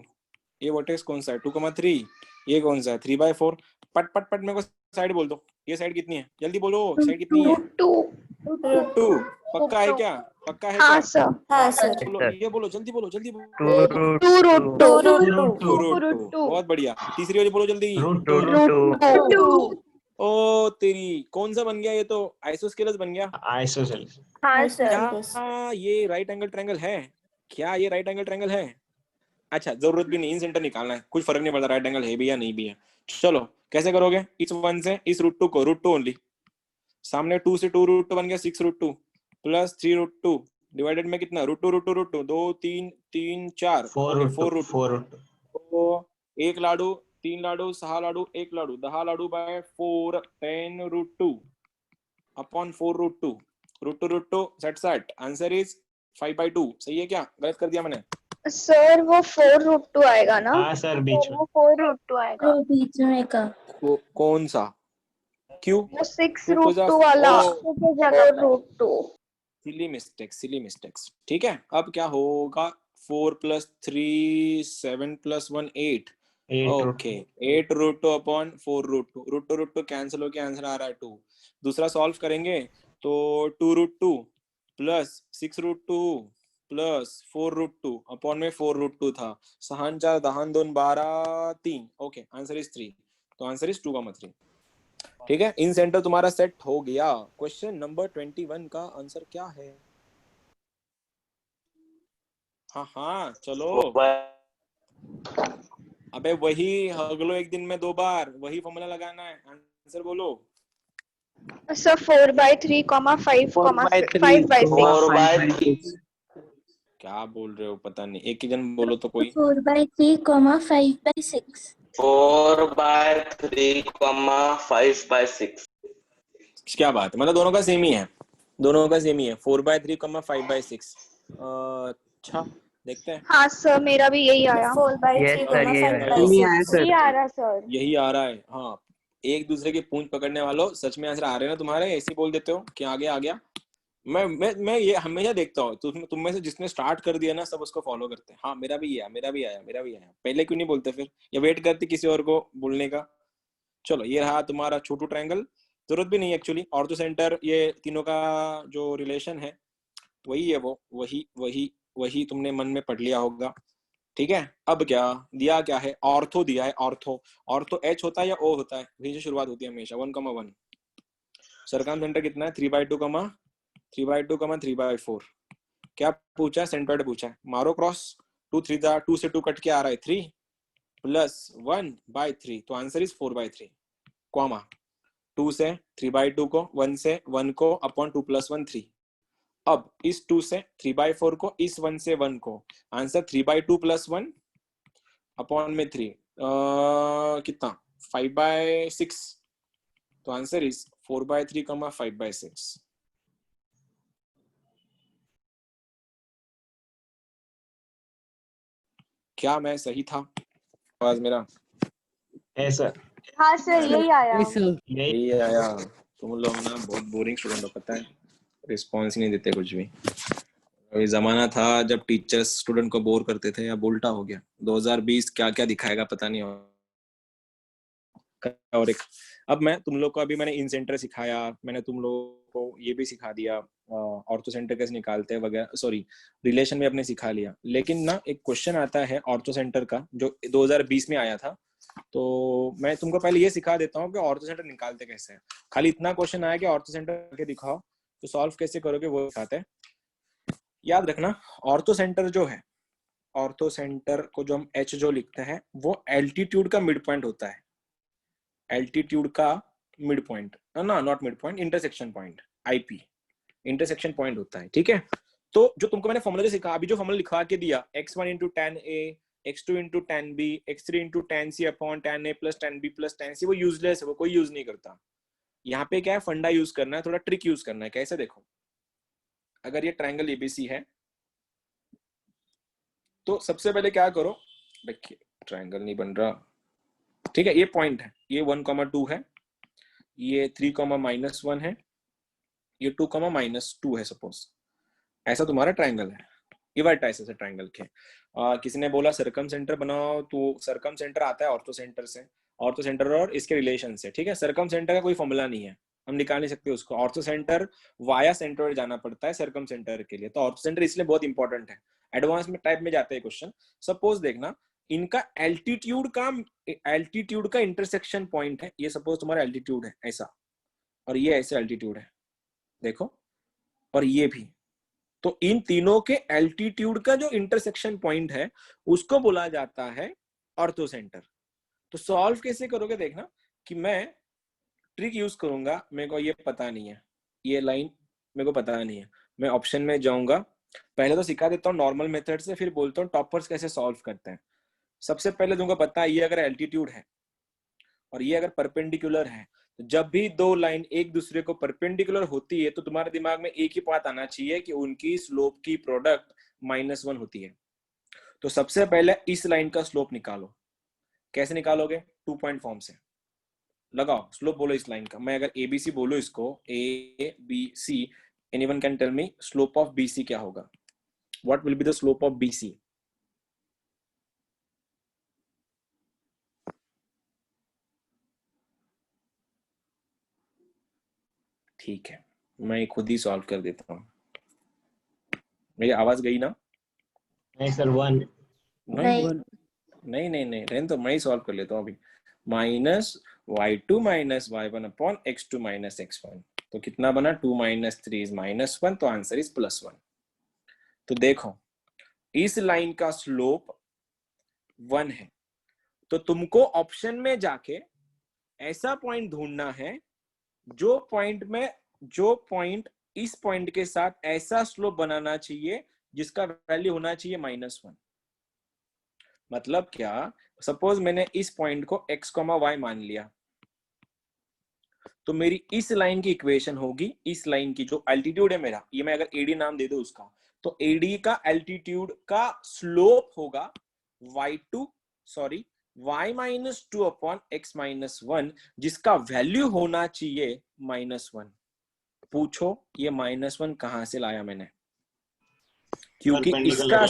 ये वर्टेक्स कौन सा है? 2,3। ये कौन सा है? 3/4। पट पट पट मेरे को साइड बोल दो, ये साइड कितनी है? जल्दी बोलो, साइड कितनी है? √2। 2। पक्का है क्या? पक्का है हाँ क्या? सर। हाँ सर। बोलो, sir. ये बोलो, जल्दी बोलो, जल्दी 2 बोलो। root 2√2। 2√2। बहुत बढ़िया। तीसरी वाली बोलो जल्दी। √2. ओ तेरी, कौन सा बन गया ये? तो आइसोस्केलस बन गया। Isosceles. हाँ क्या सर। ये राइट एंगल ट्रायंगल है? क्या ये राइट एंगल ट्रायंगल है? अच्छा, जरूरत भी नहीं, इन सेंटर निकालना है, कुछ फर्क नहीं पड़ता राइट एंगल है भी या नहीं भी है। चलो कैसे करोगे? इस 1 से इस √2 को, √2 ओनली, सामने 2 से 2√2 बन गया 6√2 प्लस 3√2 डिवाइडेड में कितना? √2 2 3 3 4 ओके 4√2। 4√2. तो 1 लाडू 3 लाडू 6 लाडू 1 लाडू 10 लाडू बाय 4 10√2 अपॉन 4√2 √2 सेट आंसर इज 5/2। सही है क्या? गलत कर दिया मैंने? सर वो 4√2 आएगा ना? हाँ सर, बीच में. वो 4√2 आएगा। तो बीच में का कौन सा? क्यों? वो 6√2 वाला 4√2। Silly mistakes. ठीक है, अब क्या होगा? 4 + 3 7 + 1 8। 8 ओके, 8√2 अपॉन 4√2, √2 कैंसिल होके आंसर आ रहा है 2। दूसरा सॉल्व करेंगे तो 2√2 प्लस 6√2 प्लस 4√2 अपॉन में 4√2 था, 6 4 10 2 12 3। Okay, answer is 3। तो आंसर इज 2,3। ठीक है, इन सेंटर तुम्हारा सेट हो गया। क्वेश्चन नंबर 21 का आंसर क्या है? हाँ चलो। अबे वही अगलो एक दिन में 2 बार वही फॉर्मूला लगाना है। आंसर बोलो। सर 4/3, 5, 5/6। 4/3. क्या बोल रहे हो? पता नहीं, एक ही जन बोलो तो कोई। 4/3, 5/6। 4/3, 5/6. क्या बात है, मतलब दोनों का सेम ही है। 4/3, 5/6। अच्छा, देखते हैं। हाँ सर, मेरा भी यही आया। 4/3, Yes sir, ये आया. 5/6। यही आ रहा सर। यही आ रहा है। हाँ, एक दूसरे की पूंछ पकड़ने वालों, सच में आंसर आ रहे हैं ना तुम्हारे? ऐसे ही बोल देते हो कि आगे आ गया। मैं ये हमेशा देखता हूँ, तुम में से जिसने स्टार्ट कर दिया ना, सब उसको फॉलो करते हैं। हाँ मेरा भी आया, मेरा भी आया। पहले क्यों नहीं बोलते फिर, या वेट करते किसी और को बोलने का? चलो, ये रहा तुम्हारा छोटू ट्रायंगल। जरूरत भी नहीं एक्चुअली, ऑर्थो सेंटर ये तीनों का जो रिलेशन है वही है, वो वही तुमने मन में पढ़ लिया होगा। ठीक है, अब क्या दिया? क्या है? ऑर्थो दिया है। ऑर्थो एच होता है या ओ होता है? वही से शुरुआत होती है हमेशा। 1,1 सरकम सेंटर कितना है? 3/2, 3/4। क्या पूछा? सेंटर्ड पूछा है। मारो क्रॉस। 2 3 2 से 2 कट के आ रहा है 3 प्लस 1/3, तो आंसर इज 4/3 कॉमा 2 से 3/2 को, 1 से 1 को अपॉन 2 + 1 3। अब इस 2 से 3/4 को, इस 1 से 1 को, आंसर 3/2 + 1 अपॉन में 3 कितना? 5/6। तो आंसर इज 4/3, 5/6। क्या मैं सही था? आवाज मेरा? है सर. हाँ सर, यही आया। यही. यही आया। तुम लोग ना बहुत बोरिंग स्टूडेंट हो, पता है, रिस्पॉन्स ही नहीं देते कुछ भी। अभी जमाना था जब टीचर्स स्टूडेंट को बोर करते थे, अब उल्टा हो गया। 2020 क्या क्या दिखाएगा पता नहीं। और एक, अब मैं तुम लोग को, अभी मैंने इन सेंटर सिखाया, मैंने तुम लोगों को ये भी सिखा दिया, ऑर्थो सेंटर कैसे निकालते हैं वगैरह, सॉरी रिलेशन भी अपने सिखा लिया। लेकिन ना एक क्वेश्चन आता है ऑर्थो सेंटर का जो 2020 में आया था, तो मैं तुमको पहले ये सिखा देता हूँ कि ऑर्थो सेंटर निकालते कैसे हैं। खाली इतना क्वेश्चन आया कि ऑर्थो सेंटर करके दिखाओ, तो सॉल्व कैसे करोगे वो दिखाते हैं। याद रखना, ऑर्थो सेंटर जो है ऑर्थो सेंटर को जो हम एच जो लिखते हैं वो एल्टीट्यूड का मिड पॉइंट होता है, एल्टीट्यूड का मिड पॉइंट ना, not mid point, intersection point, IP intersection point होता है। ठीक है, तो जो तुमको मैंने फॉर्मूला जो सिखा, अभी जो फॉर्मूला लिखवा के दिया x1 into ten a, x2 into ten b, x3 into ten c upon ten a plus ten b plus ten c, वो यूजलेस है, वो कोई यूज नहीं करता। यहाँ पे क्या है, फंडा यूज करना है, थोड़ा ट्रिक यूज करना है। कैसे, देखो अगर ये ट्रायंगल एबीसी है तो सबसे पहले क्या करो, देखिए ट्रायंगल नहीं बन रहा, ठीक है, ये पॉइंट है, ये 1,2 है, ये 3,-1 है, ये 2,-2 है, सपोज ऐसा तुम्हारा ट्रायंगल है, ये वर्टाइसेस है ट्रायंगल के। किसी ने बोला सरकम सेंटर बनाओ, तो सरकम सेंटर आता है ऑर्थो सेंटर से, ऑर्थो सेंटर और इसके रिलेशन से। ठीक है, सरकम सेंटर का कोई फॉर्मूला नहीं है, हम निकाल नहीं सकते उसको, ऑर्थो सेंटर वाया सेंटर जाना पड़ता है सरकम सेंटर के लिए। तो ऑर्थो सेंटर इसलिए बहुत इंपॉर्टेंट है, एडवांस में टाइप में जाते हैं क्वेश्चन। सपोज देखना, इनका एल्टीट्यूड का इंटरसेक्शन पॉइंट है, ये सपोज तुम्हारा एल्टीट्यूड है ऐसा, और ये ऐसे एल्टीट्यूड है, देखो, और ये भी, तो इन तीनों के एल्टीट्यूड का जो इंटरसेक्शन पॉइंट है उसको बोला जाता है ऑर्थो सेंटर। तो सॉल्व कैसे करोगे, देखना कि मैं ट्रिक यूज करूंगा, मेरे को ये पता नहीं है, ये लाइन मेरे को पता नहीं है, मैं ऑप्शन में जाऊंगा, पहले तो सिखा देता हूँ नॉर्मल मेथड से, फिर बोलता हूँ टॉपर्स कैसे सॉल्व करते हैं। सबसे पहले तुमको पता है, ये अगर एल्टीट्यूड है और ये अगर परपेंडिकुलर है, तो जब भी दो लाइन एक दूसरे को परपेंडिकुलर होती है तो तुम्हारे दिमाग में एक ही बात आना चाहिए कि उनकी स्लोप की प्रोडक्ट -1 होती है। तो सबसे पहले इस लाइन का स्लोप निकालो। कैसे निकालोगे, 2 पॉइंट फॉर्म से लगाओ, स्लोप बोलो इस लाइन का। मैं अगर एबीसी बोलो इसको, A B C, anyone can tell me slope of BC क्या होगा, what will be the slope of BC? ठीक है, मैं खुद ही सॉल्व कर देता हूँ। मेरी आवाज गई ना? नहीं सर, 1। नहीं, रहने तो मैं ही सॉल्व कर लेता हूँ अभी। -y2 - y1 upon x2 - x1, तो कितना बना, 2 - 3 इज -1, तो आंसर इज +1। तो देखो इस लाइन का स्लोप 1 है, तो तुमको ऑप्शन में जाके ऐसा पॉइंट ढूंढना है जो पॉइंट इस पॉइंट के साथ ऐसा स्लोप बनाना चाहिए जिसका वैल्यू होना चाहिए -1। मतलब क्या, सपोज मैंने इस पॉइंट को x, y मान लिया, तो मेरी इस लाइन की इक्वेशन होगी, इस लाइन की जो एल्टीट्यूड है मेरा, ये मैं अगर AD नाम दे दूं उसका, तो AD का एल्टीट्यूड का स्लोप होगा y-2 अपॉन x -1, जिसका वैल्यू होना चाहिए -1। पूछो ये -1 कहां से लाया मैंने, क्योंकि इसका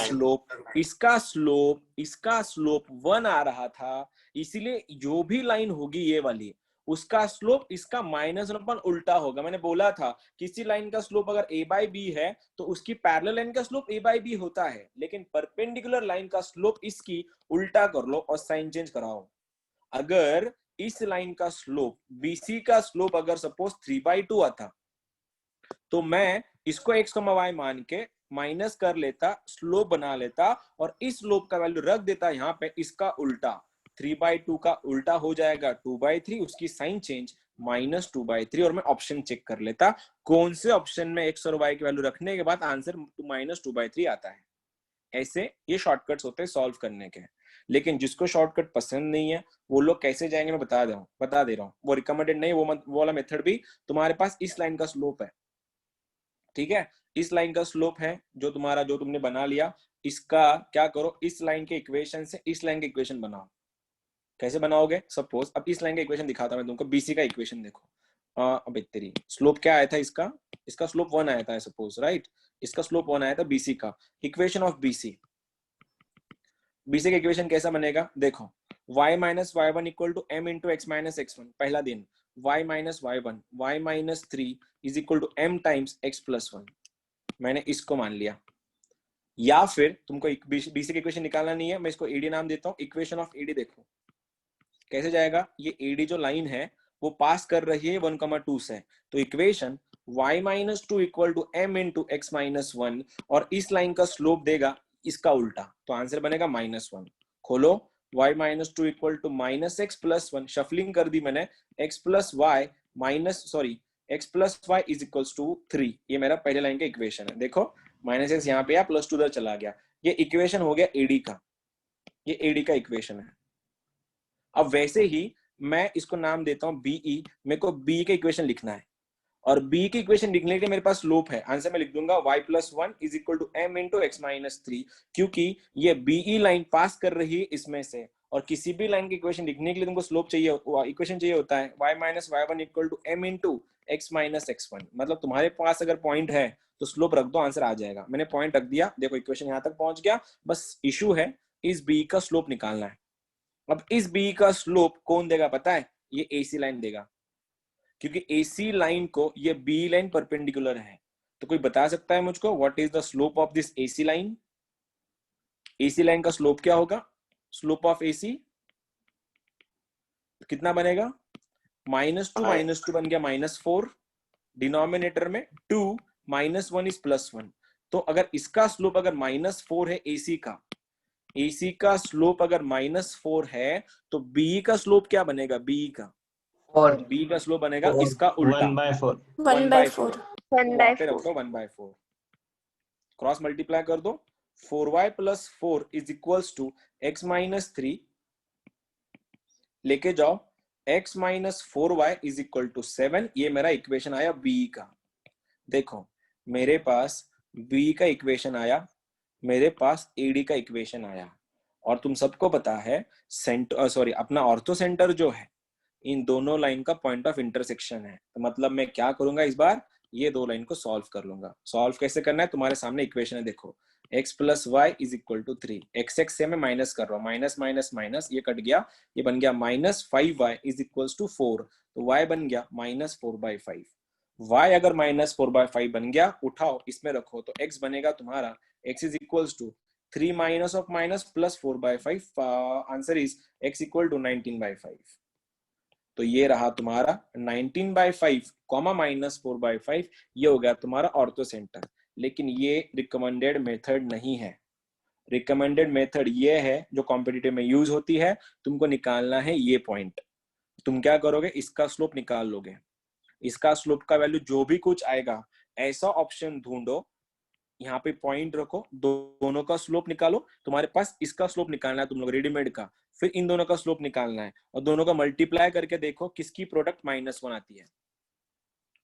स्लोप 1 आ रहा था, इसीलिए जो भी लाइन होगी ये वाली, उसका स्लोप इसका -1 उल्टा होगा। मैंने बोला था किसी लाइन का स्लोप अगर a/b है तो उसकी पैरेलल लाइन का स्लोप a/b होता है, लेकिन परपेंडिकुलर लाइन का स्लोप इसकी उल्टा कर लो और साइन चेंज कराओ। अगर इस लाइन का स्लोप BC का स्लोप अगर सपोज 3/2 आता, तो मैं इसको x, y मान के माइनस कर लेता, स्लोप बना लेता, और इस स्लोप का वैल्यू रख देता यहाँ पे, इसका उल्टा 3/2 का उल्टा हो जाएगा 2/3, उसकी साइन चेंज -2/3, और मैं ऑप्शन चेक कर लेता कौन से ऑप्शन में x और y की वैल्यू रखने के बाद आंसर -2/3 आता है। ऐसे ये शॉर्टकट्स होते हैं सॉल्व करने के। लेकिन जिसको शॉर्टकट पसंद नहीं है वो लोग कैसे जाएंगे मैं बता दे रहा हूँ, वो रिकमेंडेड नहीं, वो वाला मेथड भी। तुम्हारे पास इस लाइन का स्लोप है, ठीक है, इस लाइन का स्लोप है जो तुमने बना लिया, इसका क्या करो, इस लाइन के इक्वेशन से इस लाइन के इक्वेशन बनाओ। कैसे बनाओगे, सपोज अब इस लाइन का इक्वेशन दिखाता मैं तुमको, BC का इक्वेशन देखो। अब तेरी स्लोप क्या आया था, इसका स्लोप 1 आया था सपोज, राइट, इसका स्लोप 1 आया था BC का। इक्वेशन ऑफ BC का इक्वेशन कैसा बनेगा, देखो y - y1 = m × x - x1, पहला दिन y - y1, y - 3 = m × x + 1, मैंने इसको मान लिया। या फिर तुमको BC का इक्वेशन निकालना नहीं है, मैं इसको AD नाम देता हूँ। इक्वेशन ऑफ AD देखो कैसे जाएगा, ये AD जो लाइन है वो पास कर रही है 1,2 से, तो इक्वेशन y - 2 = m × x - 1, और इस लाइन का स्लोप देगा इसका उल्टा, तो आंसर बनेगा -1। खोलो, y minus two equal to -x plus 1, shuffling कर दी मैंने, x plus y x plus y is equals to 3। ये मेरा पहले लाइन का इक्वेशन है। देखो -x यहाँ पे या +2 उधर चला गया, ये इक्वेशन हो गया एडी का, ये एडी का इक्वेशन है। अब वैसे ही मैं इसको नाम देता हूं बीई, मेरे को बी का इक्वेशन लिखना है, और बी की इक्वेशन लिखने के लिए मेरे पास स्लोप है। आंसर मैं लिख दूंगा y plus 1 is equal to m into x minus 3, क्योंकि ये बीई लाइन पास कर रही है इसमें से, और किसी भी लाइन की इक्वेशन लिखने के लिए तुमको स्लोप चाहिए, इक्वेशन चाहिए होता है y minus y1 equal to m into x minus x1। मतलब तुम्हारे पास अगर पॉइंट है तो स्लोप रख दो, आंसर आ जाएगा। मैंने पॉइंट रख दिया, देखो इक्वेशन यहाँ तक पहुंच गया। बस इशू है इस बी का स्लोप निकालना है। अब इस बी का स्लोप कौन देगा पता है? ये एसी लाइन देगा, क्योंकि एसी लाइन को ये बी लाइन परपेंडिकुलर है। तो कोई बता सकता है मुझको what is the slope of this AC line? AC line का स्लोप क्या होगा? स्लोप ऑफ एसी कितना बनेगा? -2 बन गया -4, डिनोमिनेटर में 2, -1 इज +1। तो अगर इसका स्लोप अगर -4 है एसी का स्लोप अगर -4 है, तो बी का स्लोप क्या बनेगा? बी का स्लोप बनेगा इसका उल्टा 1/4। 1/4. 1/4 क्रॉस मल्टीप्लाई कर दो, 4y plus 4 is equals to x minus 3, लेके जाओ x minus 4y is equal to 7। ये मेरा इक्वेशन आया b का। देखो मेरे पास b का इक्वेशन आया, मेरे पास AD का इक्वेशन आया, और तुम सबको पता है अपना ऑर्थो सेंटर जो है इन दोनों लाइन का पॉइंट ऑफ इंटरसेक्शन है। तो मतलब मैं क्या करूंगा इस बार, ये दो लाइन को सॉल्व कर लूंगा। सॉल्व कैसे करना है? तुम्हारे सामने इक्वेशन है, देखो x plus y is equal to 3, x से मैं माइनस कर रहा हूँ, माइनस माइनस माइनस, ये कट गया, ये बन गया -5y इज इक्वल टू 4, तो y बन गया -4/5। y अगर -4/5 बन गया, उठाओ इसमें रखो, तो x बनेगा तुम्हारा x is equals to 3 minus of minus plus 4/5, answer is x equal to 19/5। तो ये रहा तुम्हारा 19/5 -4/5, ये हो गया तुम्हारा ऑर्थो सेंटर। लेकिन ये रिकमेंडेड मेथड नहीं है। रिकमेंडेड मेथड ये है जो कॉम्पिटिटिव में यूज होती है। तुमको निकालना है ये पॉइंट। तुम क्या करोगे? इसका स्लोप निकाल लोगे। इसका स्लोप का वैल्यू जो भी कुछ आएगा, ऐसा ऑप्शन ढूंढो, यहाँ पे पॉइंट रखो, दोनों का स्लोप निकालो। तुम्हारे पास इसका स्लोप निकालना है तुम लोग रेडीमेड का, फिर इन दोनों का स्लोप निकालना है, और दोनों का मल्टीप्लाई करके देखो किसकी प्रोडक्ट -1 आती है।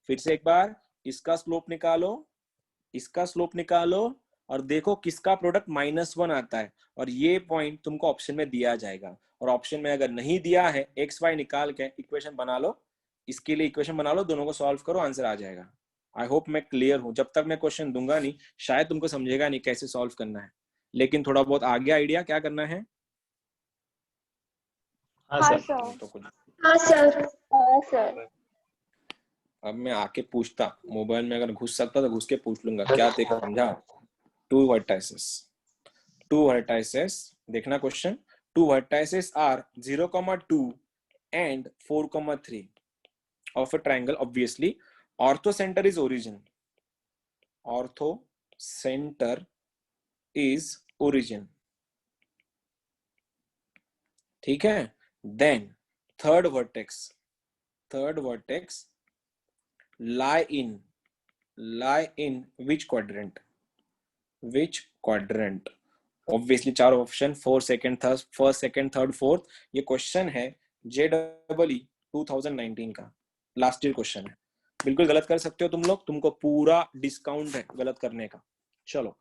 फिर से एक बार इसका स्लोप निकालो, इसका स्लोप निकालो, और देखो किसका प्रोडक्ट -1 आता है, और ये पॉइंट तुमको ऑप्शन में दिया जाएगा। और ऑप्शन में अगर नहीं दिया है, एक्स वाई निकाल के इक्वेशन बना लो, इसके लिए इक्वेशन बना लो, दोनों को सॉल्व करो, आंसर आ जाएगा। आई होप मैं क्लियर हूं। जब तक मैं क्वेश्चन दूंगा नहीं, शायद तुमको समझेगा नहीं कैसे सॉल्व करना है, लेकिन थोड़ा बहुत आ गया आइडिया क्या करना है। हाँ सर। तो कुछ हाँ सर. अब मैं आके पूछता, मोबाइल में अगर घुस सकता तो घुस के पूछ लूंगा, क्या देखा समझा? 2 vertices, देखना question. 2 vertices are 0,2 and 4,3 of a triangle. Obviously ortho center is origin, ortho center is origin, ठीक है। then third vertex lie in which quadrant? Obviously 4 option, 4 second third, first second third fourth. ये question है JEE 2019 का, last year question है। बिल्कुल गलत कर सकते हो तुम लोग, तुमको पूरा डिस्काउंट है गलत करने का। चलो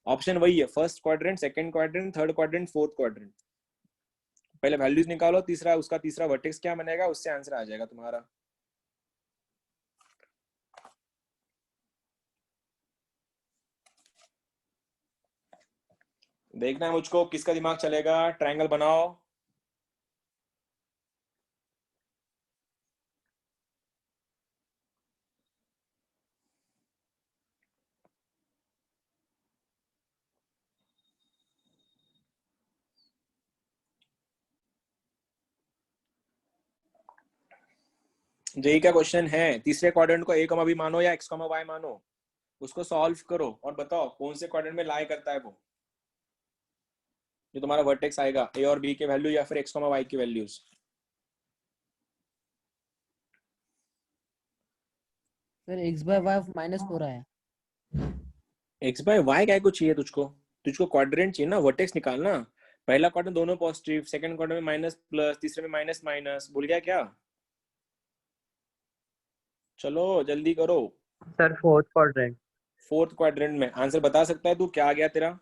ऑप्शन वही है, first quadrant, second quadrant, third quadrant, fourth quadrant. पहले वैल्यूज निकालो, उसका तीसरा वर्टेक्स क्या बनेगा, उससे आंसर आ जाएगा तुम्हारा। देखना है मुझको किसका दिमाग चलेगा। ट्रायंगल बनाओ। जेई का क्वेश्चन है, तीसरे क्वाड्रेंट को a, b मानो या x, y मानो, उसको सॉल्व करो और बताओ कौन से क्वाड्रेंट में लाई करता है वो। जो तुम्हारा वर्टेक्स आएगा, ए और बी के वैल्यू या फिर एक्स कॉमा वाई की values. Sir x by y -4 आया। एक्स बाय वाई क्या कुछ चाहिए तुझको? तुझको क्वाड्रेंट चाहिए ना, वर्टेक्स निकालना। पहला क्वाड्रेंट दोनों पॉजिटिव, सेकंड क्वाड्रेंट में माइनस प्लस, तीसरे में माइनस माइनस। भूल गया क्या? चलो जल्दी करो। Sir fourth quadrant. Fourth quadrant में आंसर बता सकता है तू? क्या आ गया तेरा?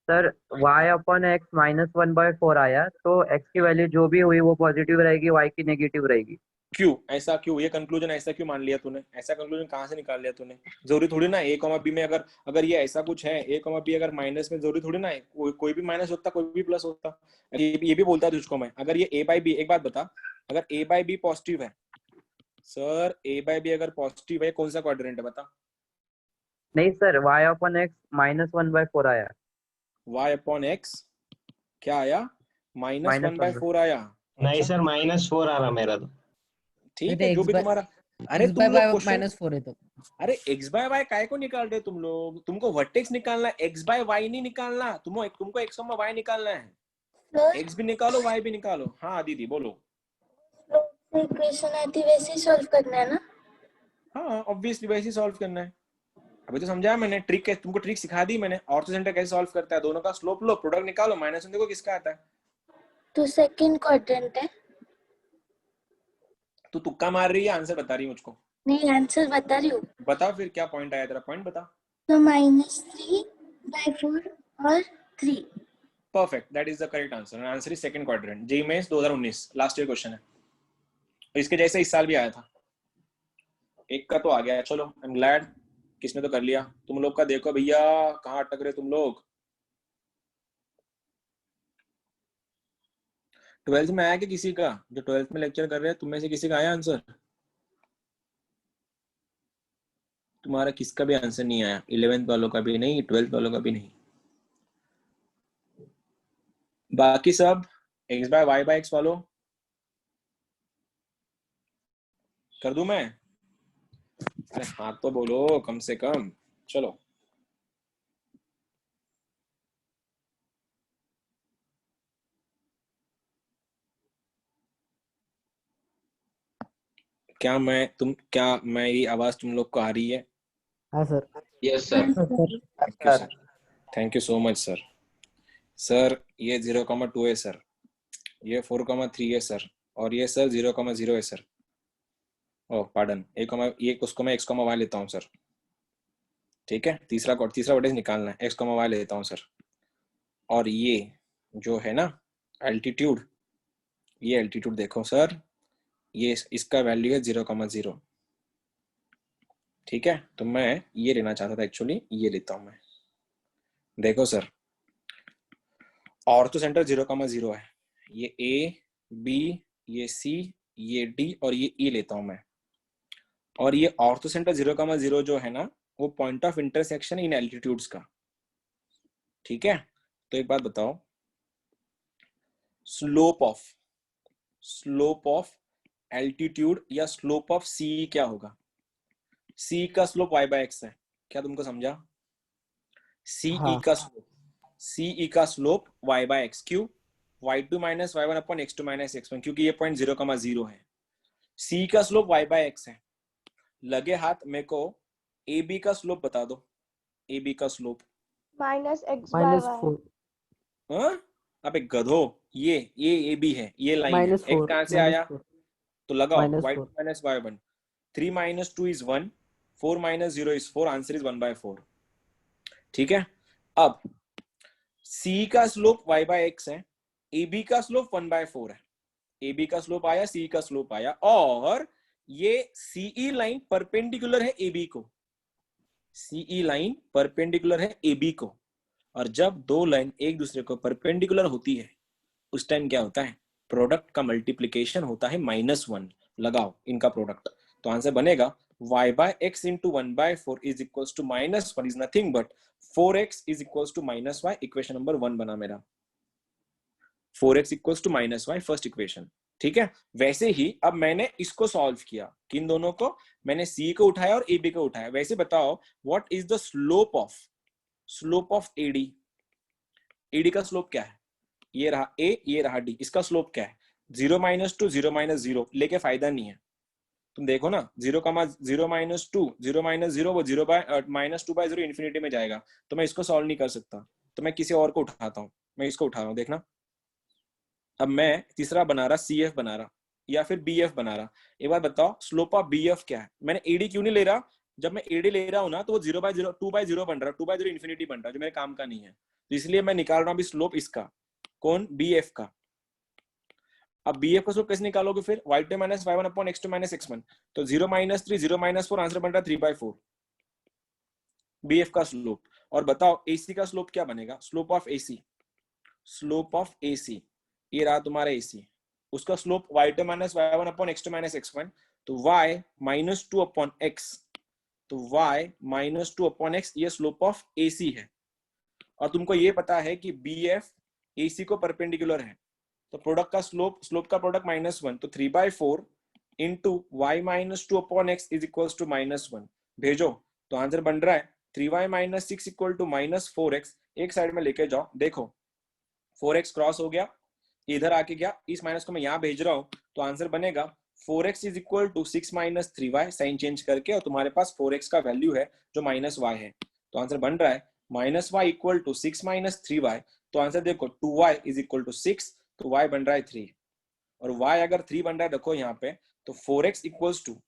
सर y/x -1/4 आया, तो x की वैल्यू जो भी हुई वो पॉजिटिव रहेगी, y की नेगेटिव रहेगी। क्यों ऐसा? क्यों ये कंक्लूजन ऐसा क्यों मान लिया तूने? ऐसा कंक्लूजन कहाँ से निकाल लिया तूने? जरूरी थोड़ी ना ए कॉमा बी में अगर ये ऐसा कुछ है, ए कॉमा बी अगर माइनस में, जरूरी थोड़ी ना है कोई भी माइनस होता, कोई भी प्लस होता। ये भी बोलता तुझको मैं, अगर ये ए बाई बी, एक बात बता, अगर ए बाई बी पॉजिटिव है, सर ए बाई बी अगर पॉजिटिव है, कौन सा क्वाड्रेंट है बता? नहीं सर, y/x -1/4 आया। y/x क्या आया? -1/4 आया। नहीं अच्छा सर, -4 आ रहा मेरा तो। ठीक है, जो भी तुम्हारा। अरे x तुम by लोग y क्वेश्चन, -4 है तो। अरे x बाय y काय को निकाल रहे तुम लोग? तुमको वर्टेक्स निकालना है, x बाय y नहीं निकालना। तुमको x कॉमा y निकालना है। x भी निकालो, y भी निकालो। हाँ दीदी बोलो। इक्वेशन आती वैसे ही सॉल्व करना है ना? हाँ ऑब्वियसली वैसे ही सॉल्व करना है। अभी तो समझाया मैंने, ट्रिक है, तुमको ट्रिक सिखा दी मैंने। ऑर्थोसेंटर कैसे सॉल्व करता है, दोनों का स्लोप लो, प्रोडक्ट निकालो, माइनस देखो किसका आता है। तो सेकंड क्वाड्रेंट है। तू तुक्का मार रही है, आंसर बता रही है मुझको? नहीं, आंसर बता रही हूँ। बता फिर क्या पॉइंट आया तेरा, पॉइंट बता। तो -3/4 और 3। Perfect, that is the correct answer. Answer is second quadrant. JEE Mains 2019 last year question है। इसके जैसे इस साल भी आया था। एक का तो आ गया, चलो आई एम ग्लैड, किसने तो कर लिया। तुम लोग का देखो भैया, कहाँ अटक रहे तुम लोग। 12th में आया कि किसी का? जो 12th में लेक्चर कर रहे हैं तुम में से किसी का आया आंसर? तुम्हारा किसका भी आंसर नहीं आया, 11th वालों का भी नहीं, 12th वालों का भी नहीं। बाकी सब x by y by x वालों कर दूं मैं? अरे हाँ तो बोलो कम से कम। चलो क्या मेरी आवाज तुम लोग को आ रही है? हाँ sir. Yes, sir. Thank you sir, thank you so much sir. Sir ये 0,2 है सर, ये 4,3 है सर, और ये सर 0,0 है सर। ओह पार्डन, ये उसको मैं x, y लेता हूँ सर। ठीक है, तीसरा वर्टेक्स निकालना है, x, y लेता हूँ सर। और ये जो है ना एल्टीट्यूड, ये एल्टीट्यूड देखो सर, ये इसका वैल्यू है 0,0। ठीक है, तो मैं ये लेना चाहता था एक्चुअली, ये लेता हूं मैं। देखो सर, ऑर्थो सेंटर 0,0 है, ये ए बी, ये सी, ये डी और ये ई लेता हूं मैं। और ये ऑर्थो सेंटर 0,0 जो है ना, वो point of intersection in altitudes का। ठीक है, तो एक बात बताओ, स्लोप ऑफ एल्टीट्यूड या स्लोप ऑफ सी क्या होगा? सी का स्लोप y बाय एक्स है, क्या तुमको समझा? सी ई का स्लोप y बाय एक्स। क्यों? y2 minus y1 upon x2 minus x1, क्योंकि ये पॉइंट 0,0 है। सी का स्लोप y बाय एक्स है। लगे हाथ मेरे को ए बी का स्लोप बता दो। ए बी का स्लोप -x by y। हाँ अबे गधो, ये ए बी है, ये लाइन है, x कहाँ से आया? तो लगाओ y2 minus y1, 3 minus 2 is 1, 4 minus 0 is 4, answer is 1/4। ठीक है, अब C का स्लोप y बाय एक्स है, AB का स्लोप 1/4 है। AB का स्लोप आया, C का स्लोप आया, और ये CE लाइन परपेंडिकुलर है AB को। CE लाइन परपेंडिकुलर है AB को, और जब दो लाइन एक दूसरे को परपेंडिकुलर होती है उस टाइम क्या होता है? प्रोडक्ट का मल्टीप्लीकेशन होता है -1। लगाओ इनका प्रोडक्ट, तो आंसर बनेगा y by x into 1/4 is equals to -1 is nothing but 4x is equals to -y। Equation number 1 बना मेरा, 4x equals to -y first equation. ठीक है, वैसे ही अब मैंने इसको सॉल्व किया, किन दोनों को? मैंने C को उठाया और AB को उठाया। वैसे बताओ what is the slope of AD? AD का स्लोप क्या है, ये रहा A, ये रहा D, इसका स्लोप क्या है 0 - 2 0 - 0, लेके फायदा नहीं है। तुम देखो ना 0, 0 - 2 0 - 0 वो 0 बाय -2/0 इन्फिनिटी में जाएगा, तो मैं इसको सॉल्व नहीं कर सकता, तो मैं किसी और को उठाता हूँ, मैं इसको उठा रहा हूँ, देखना। अब मैं तीसरा बना रहा CF बना रहा या फिर BF बना रहा। एक बार बताओ स्लोप ऑफ BF क्या है, मैंने AD क्यों नहीं ले रहा, जब मैं AD ले रहा हूँ ना तो वो 0/0 2/0 बन रहा है, 2/0 इन्फिनिटी बन रहा है, जो मेरे काम का नहीं है, तो इसलिए मैं निकाल रहा हूँ अभी स्लोप इसका, कौन BF का। अब BF का स्लोप कैसे निकालोगे फिर, y2 - y1 upon x2 - x1, तो 0 - 3 0 - 4 आंसर बन रहा है 3/4 BF का स्लोप। और बताओ AC का स्लोप क्या बनेगा, slope of AC, slope of AC ये रहा तुम्हारा AC, उसका slope y2 - y1 upon x2 - x1, तो y - 2 अपॉन x, तो y - 2 अपॉन x ये स्लोप ऑफ AC है। और तुमको ये पता है कि BF AC को परपेंडिकुलर है, तो प्रोडक्ट का स्लोप का प्रोडक्ट -1, तो 3/4 into y - 2 upon x is equals to -1, भेजो तो आंसर बन रहा है 3y - 6 इक्वल टू -4x। एक साइड में लेके जाओ, देखो 4x क्रॉस हो गया, इधर आके गया, इस माइनस को मैं यहाँ भेज रहा हूँ, तो आंसर बनेगा 4x is equal to 6 - 3y, sign change करके, और तुम्हारे पास 4x का वैल्यू है जो -y है, तो आंसर बन रहा है -y इक्वल टू 6 - 3y, तो आंसर देखो 2y इज इक्वल टू 6, तो y बन रहा है 3, और y अगर 3 बन रहा है देखो यहाँ पे, तो 4x इक्वल्स टू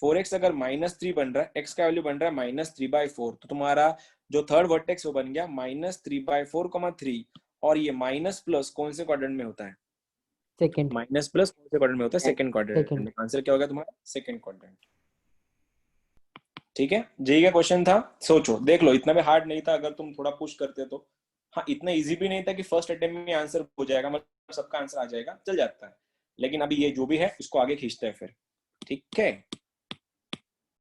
4x अगर -3 बन रहा है, x का वैल्यू बन रहा है -3/4, तो तुम्हारा जो थर्ड वर्टेक्स वो बन गया -3/4, 3, और ये माइनस प्लस कौन से क्वाड्रेंट में होता है, सेकंड। माइनस प्लस कौन से क्वाड्रेंट में होता है, सेकंड क्वाड्रेंट Second. में। आंसर क्या होगा तुम्हारा, सेकंड क्वाड्रेंट। ठीक है, जेई का क्वेश्चन था, सोचो देख लो, इतना भी हार्ड नहीं था, अगर तुम थोड़ा पुश करते तो। हाँ इतना इजी भी नहीं था कि फर्स्ट अटेम्प्ट में आंसर हो जाएगा, मतलब सबका आंसर आ जाएगा, चल जाता है, लेकिन अभी ये जो भी है इसको आगे खींचते हैं फिर। ठीक है।